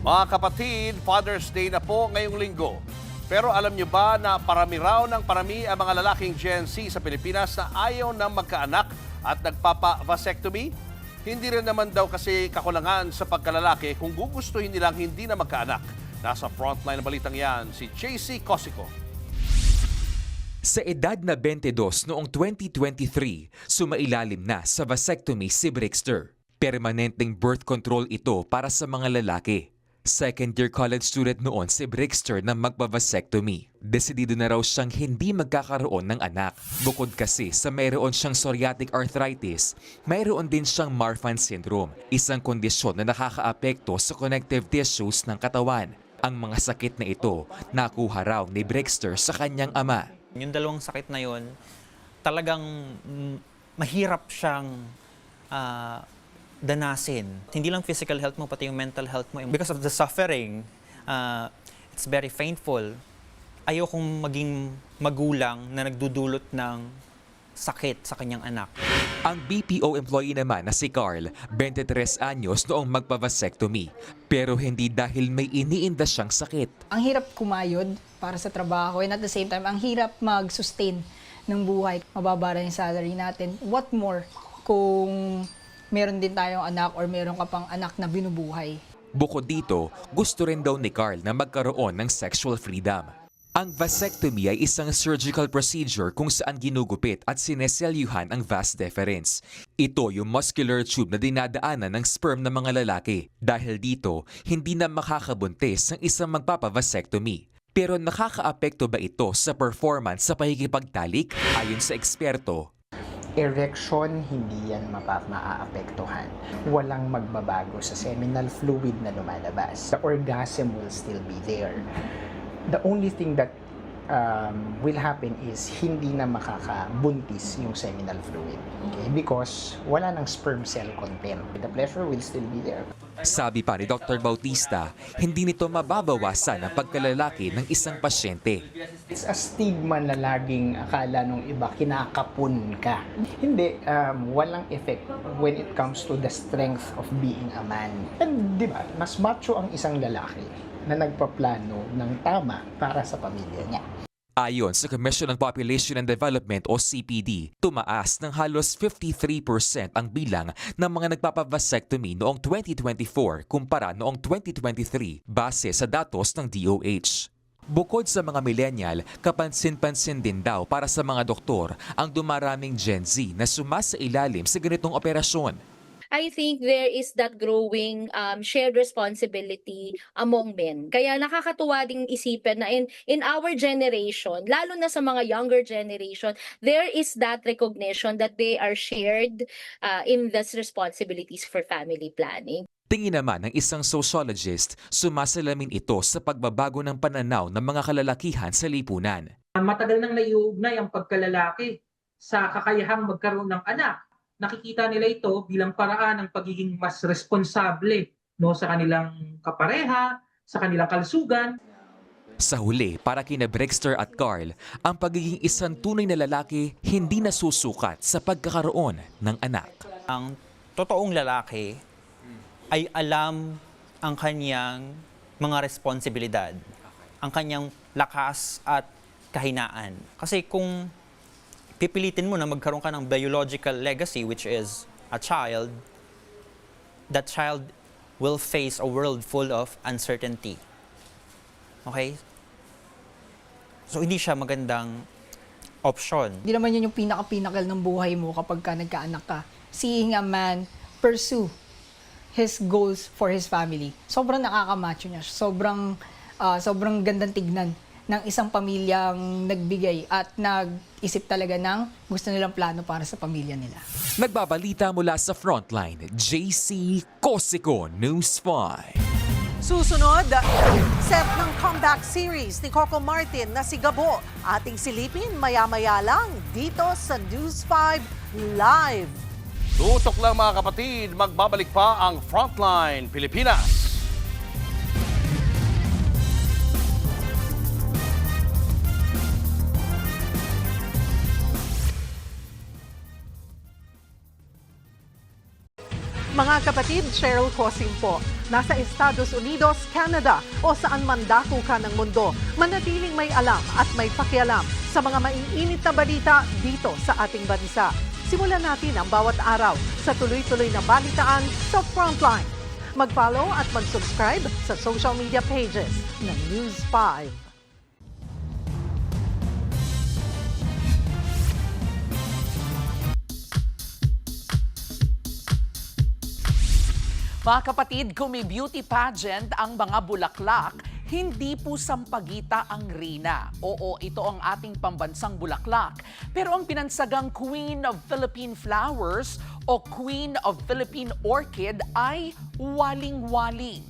Mga kapatid, Father's Day na po ngayong linggo. Pero alam nyo ba na parami raw ng parami ang mga lalaking Gen Z sa Pilipinas na ayaw na magkaanak at nagpapa-vasectomy? Hindi rin naman daw kasi kakulangan sa pagkalalaki kung gugustuhin nilang hindi na magkaanak. Nasa frontline ng balitang yan, si JC Cosico. Sa edad na 22 noong 2023, sumailalim na sa vasectomy si Brixter. Permanenteng birth control ito para sa mga lalaki. Second-year college student noon si Brixter na magpa-vasectomy. Desidido na raw siyang hindi magkakaroon ng anak. Bukod kasi sa mayroon siyang psoriatic arthritis, mayroon din siyang Marfan syndrome, isang kondisyon na nakakaapekto sa connective tissues ng katawan. Ang mga sakit na ito, nakuha raw ni Brixter sa kanyang ama. Yung dalawang sakit na yun, talagang mahirap siyang danasin. Hindi lang physical health mo, pati yung mental health mo. Because of the suffering, it's very painful. Ayokong maging magulang na nagdudulot ng sakit sa kanyang anak. Ang BPO employee naman na si Carl, 23 anyos noong magpa-vasectomy. Pero hindi dahil may iniinda siyang sakit. Ang hirap kumayod para sa trabaho and at the same time, ang hirap mag-sustain ng buhay. Mababara yung salary natin. What more kung meron din tayong anak or meron ka pang anak na binubuhay. Bukod dito, gusto rin daw ni Carl na magkaroon ng sexual freedom. Ang vasectomy ay isang surgical procedure kung saan ginugupit at sineselyuhan ang vas deferens. Ito yung muscular tube na dinadaanan ng sperm ng mga lalaki. Dahil dito, hindi na makakabuntis ang isang magpapa-vasectomy. Pero nakakaapekto ba ito sa performance sa pakikipagtalik? Ayon sa eksperto, erection, hindi yan maaapektuhan. Walang magbabago sa seminal fluid na lumalabas. The orgasm will still be there. The only thing that will happen is hindi na makakabuntis yung seminal fluid. Okay? Because wala ng sperm cell content. The pleasure will still be there. Sabi pa ni Dr. Bautista, hindi nito mababawasan ang pagkalalaki ng isang pasyente. It's a stigma na laging akala nung iba kinakapun ka. Hindi, walang effect when it comes to the strength of being a man. And di ba, mas macho ang isang lalaki na nagpaplano ng tama para sa pamilya niya. Ayon sa Commission on Population and Development o CPD, tumaas ng halos 53% ang bilang ng mga nagpapavasectomy noong 2024 kumpara noong 2023 base sa datos ng DOH. Bukod sa mga millennial, kapansin-pansin din daw para sa mga doktor ang dumaraming Gen Z na sumasailalim sa ganitong operasyon. I think there is that growing shared responsibility among men. Kaya nakakatuwa ding isipin na in our generation, lalo na sa mga younger generation, there is that recognition that they are shared in these responsibilities for family planning. Tingin naman ng isang sociologist, sumasalamin ito sa pagbabago ng pananaw ng mga kalalakihan sa lipunan. Matagal nang naiuugnay ang pagkalalaki sa kakayahang magkaroon ng anak. Nakikita nila ito bilang paraan ng pagiging mas responsable sa kanilang kapareha, sa kanilang kalusugan. Sa huli, para kina Brexter at Carl, ang pagiging isang tunay na lalaki hindi nasusukat sa pagkakaroon ng anak. Ang totoong lalaki ay alam ang kanyang mga responsibilidad, ang kanyang lakas at kahinaan. Kasi kung pipilitin mo na magkaroon ka ng biological legacy, which is a child, that child will face a world full of uncertainty. Okay? So, hindi siya magandang option. Hindi naman yun yung pinaka-pinakal ng buhay mo kapag ka nagkaanak ka. Seeing a man pursue his goals for his family. Sobrang nakakamacho niya. Sobrang gandang tignan ng isang pamilyang nagbigay at nag-isip talaga ng gusto nilang plano para sa pamilya nila. Nagbabalita mula sa Frontline, JC Cosico, News 5. Susunod, set ng comeback series ni Coco Martin na si Gabo. Ating silipin maya-maya lang dito sa News 5 Live. Tutok lang mga kapatid, magbabalik pa ang Frontline Pilipinas. Mga kapatid, Cheryl Cosing po. Nasa Estados Unidos, Canada o saan man dako ka ng mundo, manatiling may alam at may pakialam sa mga maiinit na balita dito sa ating bansa. Simulan natin ang bawat araw sa tuloy-tuloy na balitaan sa Frontline. Mag-follow at mag-subscribe sa social media pages ng News 5. Mga kapatid, kung may beauty pageant ang mga bulaklak, hindi po sampagita ang rina. Oo, ito ang ating pambansang bulaklak. Pero ang pinansagang Queen of Philippine Flowers o Queen of Philippine Orchid ay waling-waling.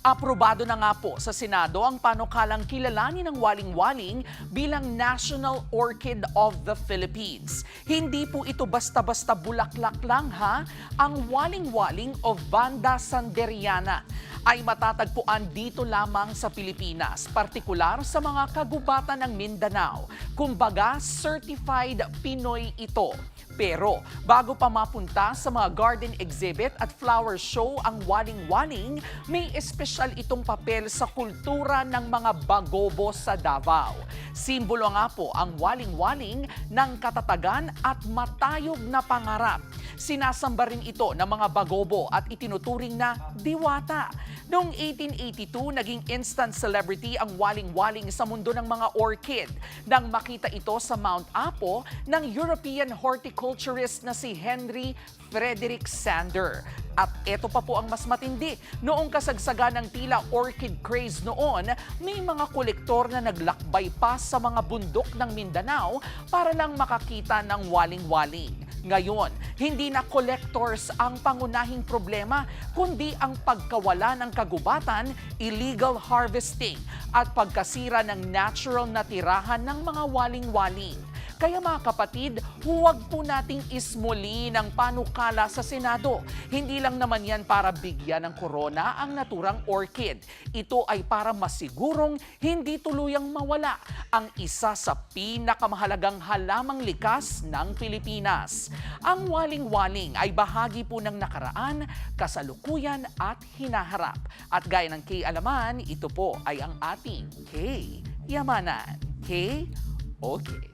Aprobado na nga po sa Senado ang panukalang kilalanin ng waling-waling bilang National Orchid of the Philippines. Hindi po ito basta-basta bulaklak lang ha. Ang waling-waling o Vanda sanderiana ay matatagpuan dito lamang sa Pilipinas, partikular sa mga kagubatan ng Mindanao. Kumbaga, certified Pinoy ito. Pero bago pa mapunta sa mga garden exhibit at flower show ang waling-waling, may espesyal itong papel sa kultura ng mga Bagobo sa Davao. Simbolo nga po ang waling-waling ng katatagan at matayog na pangarap. Sinasamba rin ito ng mga Bagobo at itinuturing na diwata. Noong 1882, naging instant celebrity ang waling-waling sa mundo ng mga orchid nang makita ito sa Mount Apo ng European horticulturist na si Henry Frederick Sander. At eto pa po ang mas matindi. Noong kasagsagan ng tila orchid craze noon, may mga kolektor na naglakbay pa sa mga bundok ng Mindanao para lang makakita ng waling-waling. Ngayon, hindi na collectors ang pangunahing problema, kundi ang pagkawala ng kagubatan, illegal harvesting at pagkasira ng natural na tirahan ng mga waling-waling. Kaya mga kapatid, huwag po nating ismuli ng panukala sa Senado. Hindi lang naman yan para bigyan ng korona ang naturang orchid. Ito ay para masigurong hindi tuluyang mawala ang isa sa pinakamahalagang halamang likas ng Pilipinas. Ang waling-waling ay bahagi po ng nakaraan, kasalukuyan at hinaharap. At gaya ng K-Alaman, ito po ay ang ating K-Yamanan. K-Okay.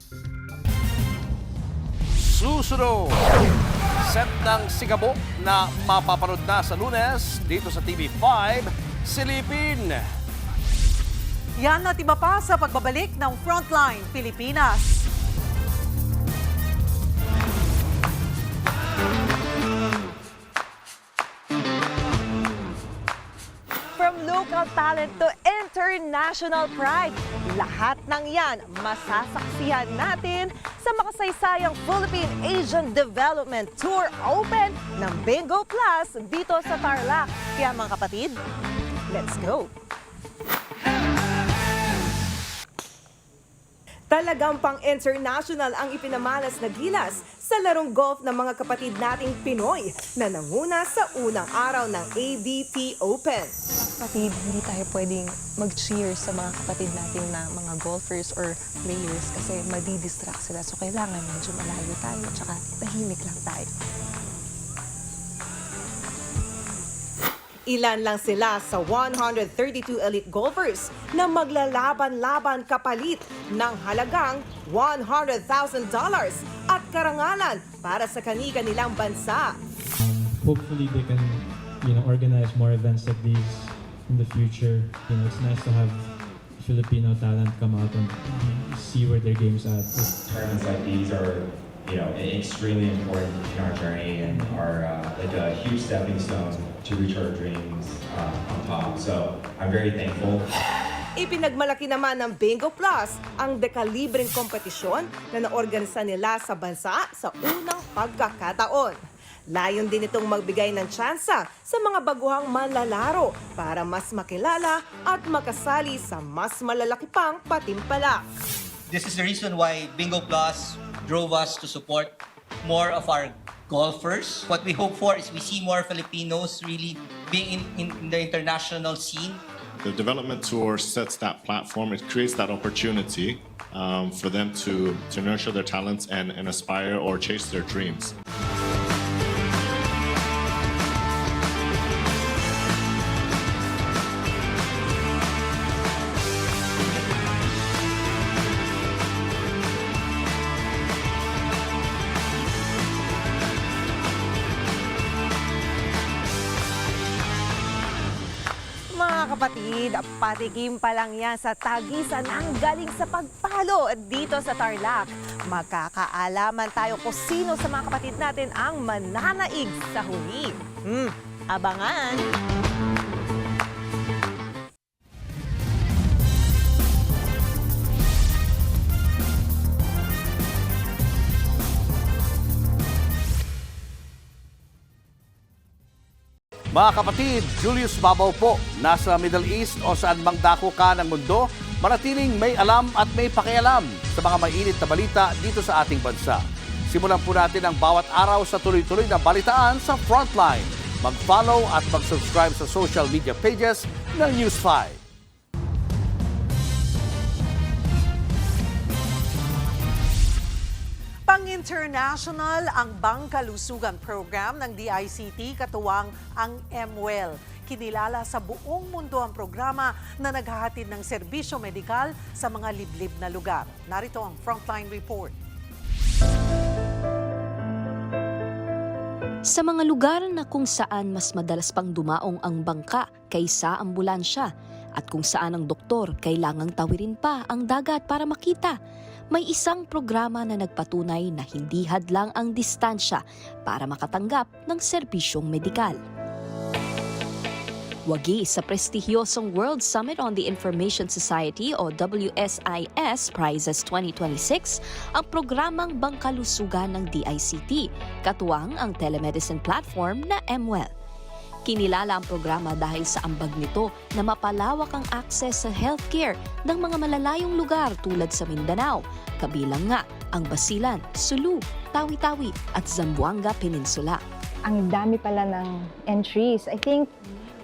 Susunod, set ng sigabok na mapapanood na sa Lunes dito sa TV5, Silipin. Yan at iba pa sa pagbabalik ng Frontline Pilipinas. From local talent to international pride, lahat ng yan masasaksihan natin sa makasaysayang Philippine Asian Development Tour Open ng Bingo Plus dito sa Tarlac. Kaya mga kapatid, let's go! Talagang pang-international ang ipinamalas na gilas sa larong golf ng mga kapatid nating Pinoy na nanguna sa unang araw ng ABP Open. Kapatid, hindi tayo pwedeng mag-cheer sa mga kapatid natin na mga golfers or players kasi madidistract sila. So kailangan medyo malayo tayo at tahimik lang tayo. Ilan lang sila sa 132 elite golfers na maglalaban-laban kapalit ng halagang $100,000 at karangalan para sa kani-kanilang bansa. Hopefully they can, organize more events like these in the future. It's nice to have Filipino talent come out and see where their game's at. Tournaments like these are extremely important in our journey and are like a huge stepping stone to reach our dreams on top. So I'm very thankful. Ipinagmalaki naman ng Bingo Plus ang dekalibreng kompetisyon na naorganisa nila sa bansa sa unang pagkakataon. Layon din itong magbigay ng tsansa sa mga baguhang manlalaro para mas makilala at makasali sa mas malalaki pang patimpalak. This is the reason why Bingo Plus drove us to support more of our golfers. What we hope for is we see more Filipinos really being in the international scene. The development tour sets that platform. It creates that opportunity for them to nurture their talents and aspire or chase their dreams. Kapatid, patikim pa lang yan sa tagisan ang galing sa pagpalo dito sa Tarlac. Magkakaalaman tayo kung sino sa mga kapatid natin ang mananaig sa huli. Abangan! Mga kapatid, Julius Babaw po, nasa Middle East o saan mang dako ka ng mundo, manatiling may alam at may pakialam sa mga mainit na balita dito sa ating bansa. Simulan po natin ang bawat araw sa tuloy-tuloy na balitaan sa Frontline. Mag-follow at mag-subscribe sa social media pages ng News 5. Pang-international ang Bangkalusugan Program ng DICT katuwang ang MWell. Kinilala sa buong mundo ang programa na naghahatid ng serbisyo medikal sa mga liblib na lugar. Narito ang Frontline Report. Sa mga lugar na kung saan mas madalas pang dumaong ang bangka kaysa ambulansya at kung saan ang doktor kailangang tawirin pa ang dagat para makita, may isang programa na nagpatunay na hindi hadlang ang distansya para makatanggap ng serbisyong medikal. Wagi sa prestihiyosong World Summit on the Information Society o WSIS Prizes 2026 ang programang Bangkalusugan ng DICT, katuwang ang telemedicine platform na MWell. Kinilala ang programa dahil sa ambag nito na mapalawak ang access sa healthcare ng mga malalayong lugar tulad sa Mindanao, kabilang nga ang Basilan, Sulu, Tawi-Tawi at Zamboanga Peninsula. Ang dami pala ng entries. I think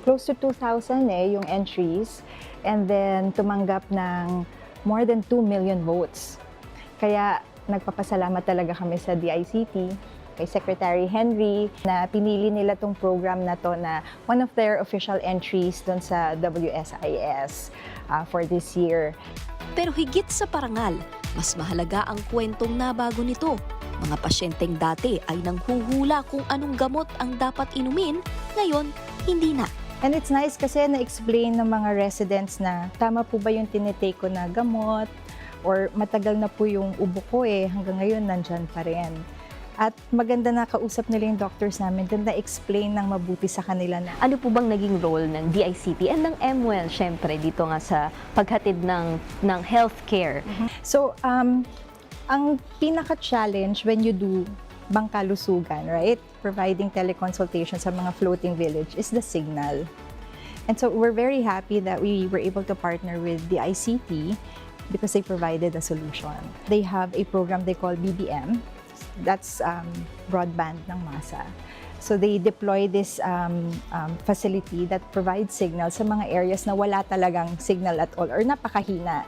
close to 2,000 yung entries, and then tumanggap ng more than 2 million votes. Kaya nagpapasalamat talaga kami sa DICT, kay Secretary Henry, na pinili nila tong program na to na one of their official entries doon sa WSIS for this year. Pero higit sa parangal, mas mahalaga ang kwentong nabago nito. Mga pasyenteng dati ay nanghuhula kung anong gamot ang dapat inumin, ngayon hindi na. And it's nice kasi na-explain ng mga residents na tama po ba yung tinitake ko na gamot or matagal na po yung ubo ko hanggang ngayon nandyan pa rin. At maganda na kausap nila yung doctors namin doon na-explain ng mabuti sa kanila na. Ano po bang naging role ng DICT and ng MWell syempre dito nga sa paghatid ng healthcare? So, ang pinaka-challenge when you do Bangkalusugan, right? Providing teleconsultation sa mga floating village is the signal. And so we're very happy that we were able to partner with the ICT because they provided a solution. They have a program they call BBM. That's broadband ng masa. So they deploy this facility that provides signal sa mga areas na wala talagang signal at all or napakahina.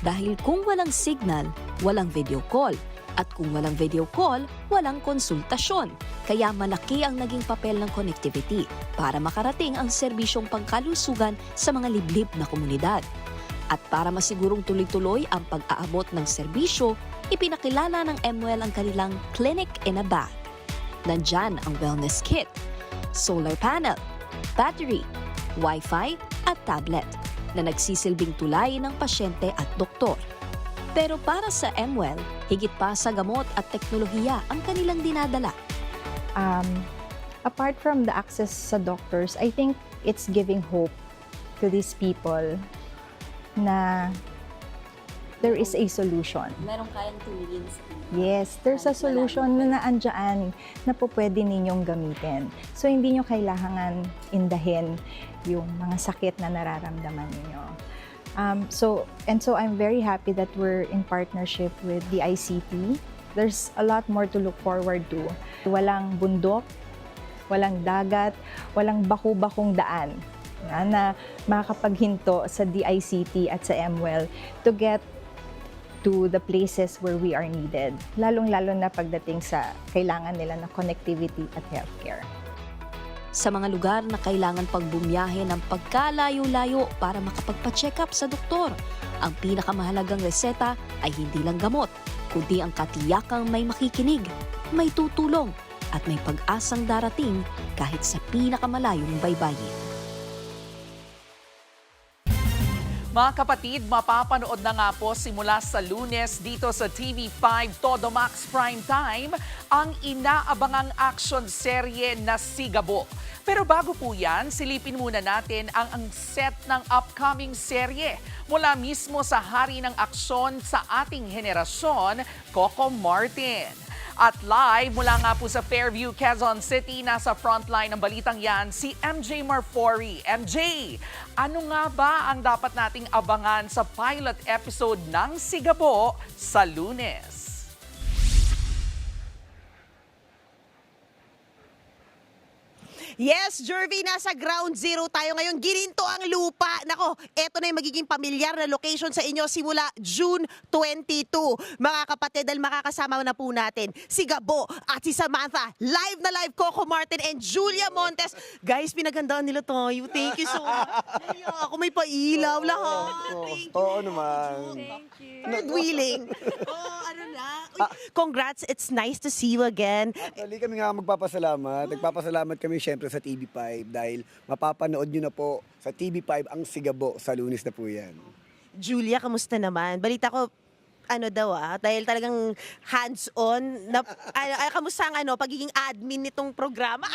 Dahil kung walang signal, walang video call. At kung walang video call, walang konsultasyon. Kaya malaki ang naging papel ng connectivity para makarating ang serbisyong pangkalusugan sa mga liblib na komunidad. At para masigurong tuloy-tuloy ang pag-aabot ng serbisyo, ipinakilala ng MWell ang kanilang Clinic in a Bag. Nandyan ang wellness kit, solar panel, battery, Wi-Fi at tablet na nagsisilbing tulay ng pasyente at doktor. Pero para sa MWell, higit pa sa gamot at teknolohiya ang kanilang dinadala. Apart from the access sa doctors, I think it's giving hope to these people na there is a solution. Meron kayang tumingin sa Yes, there's a solution na naandyan na po pwede ninyong gamitin. So, hindi nyo kailangan indahin yung mga sakit na nararamdaman ninyo. So I'm very happy that we're in partnership with the ICT. There's a lot more to look forward to. Walang bundok, walang dagat, walang baku-bakong daan na makakapaghinto sa DICT at sa MWell to get to the places where we are needed, lalong-lalo na pagdating sa kailangan nila na connectivity at healthcare. Sa mga lugar na kailangan pagbumiyahe ng pagkalayo-layo para makapagpa-check up sa doktor, ang pinakamahalagang reseta ay hindi lang gamot, kundi ang katiyakang may makikinig, may tutulong, at may pag-asang darating kahit sa pinakamalayong baybayin. Mga kapatid, mapapanood na nga po simula sa Lunes dito sa TV5 Todo Max Primetime ang inaabangang action serye na Sigabo. Pero bago po yan, silipin muna natin ang set ng upcoming serye mula mismo sa hari ng aksyon sa ating henerasyon, Coco Martin. At live mula nga po sa Fairview, Quezon City, nasa frontline ng balitang yan, si MJ Marfori. MJ, ano nga ba ang dapat nating abangan sa pilot episode ng Sigabo sa Lunes? Yes, Jervy, nasa ground zero tayo ngayon. Gininto ang lupa. Nako, eto na yung magiging pamilyar na location sa inyo simula June 22. Mga kapatid, dahil makakasama na po natin si Gabo at si Samantha. Live na live, Coco Martin and Julia Montes. Guys, pinagandaan nila tayo. Thank you so much. Ako may pailaw lahat. Thank you. Oo naman. Thank you. Third-wheeling. Congrats. It's nice to see you again. Actually, kami nga magpapasalamat. Nagpapasalamat kami syempre sa TV5 dahil mapapanood nyo na po sa TV5 ang Sigabo sa Lunes na po yan. Julia, kamusta naman? Balita ko, ano daw dahil talagang hands-on. Kamusta ang pagiging admin nitong programa?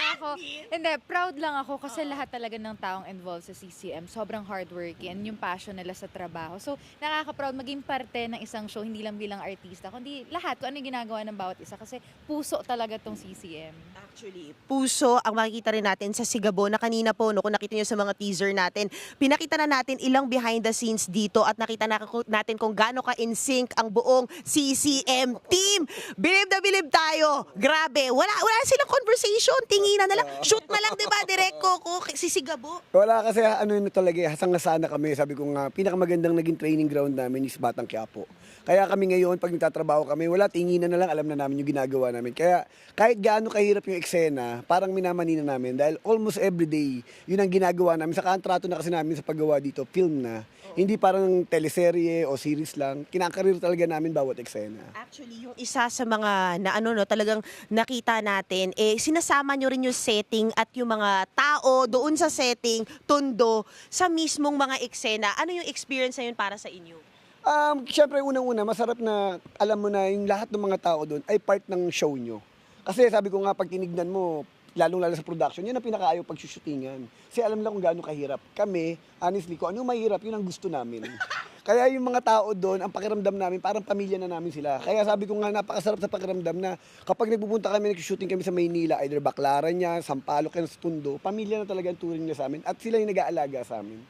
Hindi, proud lang ako kasi lahat talaga ng taong involved sa CCM, sobrang hardworking and yung passion nila sa trabaho. So, nakaka-proud maging parte ng isang show, hindi lang bilang artista, kundi lahat kung ano yung ginagawa ng bawat isa kasi puso talaga tong CCM. Actually, puso ang makikita rin natin sa Sigabo na kanina po, kung nakita nyo sa mga teaser natin, pinakita na natin ilang behind the scenes dito at nakita natin kung gaano ka-in sync ang buong CCM team. Bilib na bilib tayo. Grabe. Wala silang conversation. Tinginan na lang. Shoot na lang, di ba? Direct Coco, si Sigabo. Wala kasi talaga, hasang-hasa na kami. Sabi ko nga, pinakamagandang naging training ground namin is Batang Quiapo. Kaya kami ngayon, pag nagtatrabaho kami, wala, tinginan na lang, alam na namin yung ginagawa namin. Kaya kahit gaano kahirap yung eksena, parang minamani na namin. Dahil almost every day, yun ang ginagawa namin. Sa kontrato na kasi namin sa paggawa dito, film na. Hindi parang teleserye o series lang. Kinakarir talaga namin bawat eksena. Actually, yung isa sa mga talagang nakita natin, sinasama nyo rin yung setting at yung mga tao doon sa setting, tondo, sa mismong mga eksena. Ano yung experience na yun para sa inyo? Siyempre, unang-una, masarap na alam mo na yung lahat ng mga tao doon ay part ng show nyo. Kasi sabi ko nga, pag tinignan mo, lalong-lalo sa production, yun ang pinakaayaw pag-shootingan. Kasi alam lang kung gaano kahirap. Kami, honestly, kung ano mahirap, yun ang gusto namin. Kaya yung mga tao doon, ang pakiramdam namin, parang pamilya na namin sila. Kaya sabi ko nga, napakasarap sa pakiramdam na kapag nagpupunta kami, nag-shooting kami sa Maynila, either Baclaran niya, Sampaloc, yan sa Tondo, pamilya na talaga ang turing niya sa amin. At sila yung nag-aalaga sa amin.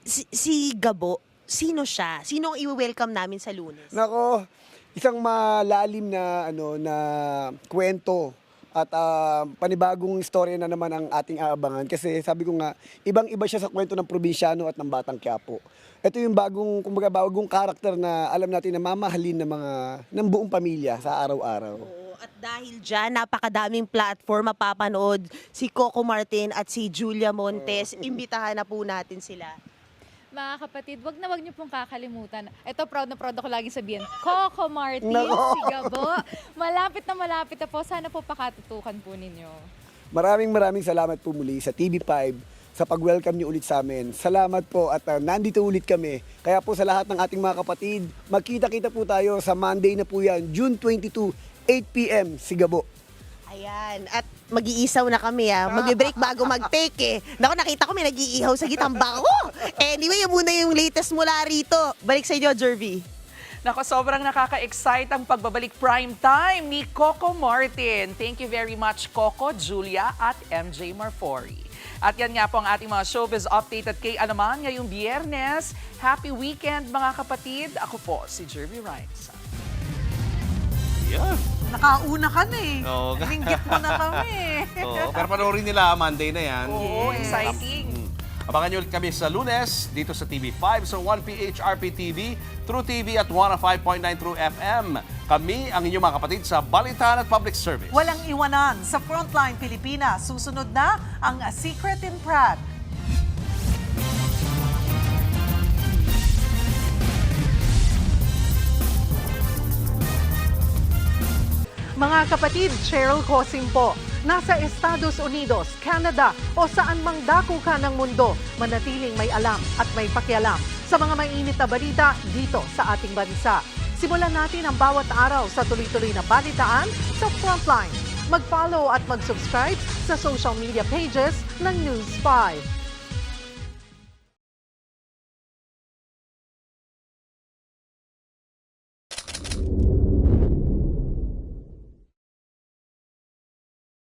Si Gabo, sino siya? Sino ang i-welcome namin sa Lunes? Nako, isang malalim na na kwento at panibagong istorya na naman ang ating aabangan kasi sabi ko nga, ibang-iba siya sa kwento ng probinsyano at ng Batang Quiapo. Ito yung bagong karakter na alam natin na mamahalin ng buong pamilya sa araw-araw. At dahil dyan, napakadaming platform mapapanood si Coco Martin at si Julia Montes. Imbitahan na po natin sila. Mga kapatid, wag niyo pong kakalimutan. Ito, proud na proud ako laging sabihin, Coco Martin, Nako. Sigabo. Malapit na po. Sana po pakatutukan po ninyo. Maraming salamat po muli sa TV5 sa pag-welcome niyo ulit sa amin. Salamat po at nandito ulit kami. Kaya po sa lahat ng ating mga kapatid, magkita-kita po tayo sa Monday na po yan, June 22, 8 p.m. Sigabo. Ayan. At mag-iisaw na kami Mag-break bago mag-take Naku, nakita ko may nag-iihaw sa gitambang ko. Anyway, yun muna yung latest mula rito. Balik sa inyo, Jervy. Nako, sobrang nakaka-excite ang pagbabalik prime time ni Coco Martin. Thank you very much, Coco, Julia, at MJ Marfori. At yan nga po ang ating mga showbiz update at kay Alaman ngayong Biyernes. Happy weekend, mga kapatid. Ako po, si Jervy Rimes. Yeah. Nakauna ka na Oo. Linggit mo na kami. Oo, pero panoorin nila, Monday na yan. Oo, exciting. Abangan nyo ulit kami sa Lunes dito sa TV5 sa 1PH RPTV, True TV at 105.9 True FM. Kami ang inyong mga kapatid sa Balitaan at Public Service. Walang iwanan sa Frontline Pilipinas. Susunod na ang A Secret in Prague. Mga kapatid, Cheryl Cosim po. Nasa Estados Unidos, Canada o saan mang dako ka ng mundo, manatiling may alam at may pakialam sa mga mainit na balita dito sa ating bansa. Simulan natin ang bawat araw sa tuloy-tuloy na balitaan sa Frontline. Mag-follow at mag-subscribe sa social media pages ng News 5.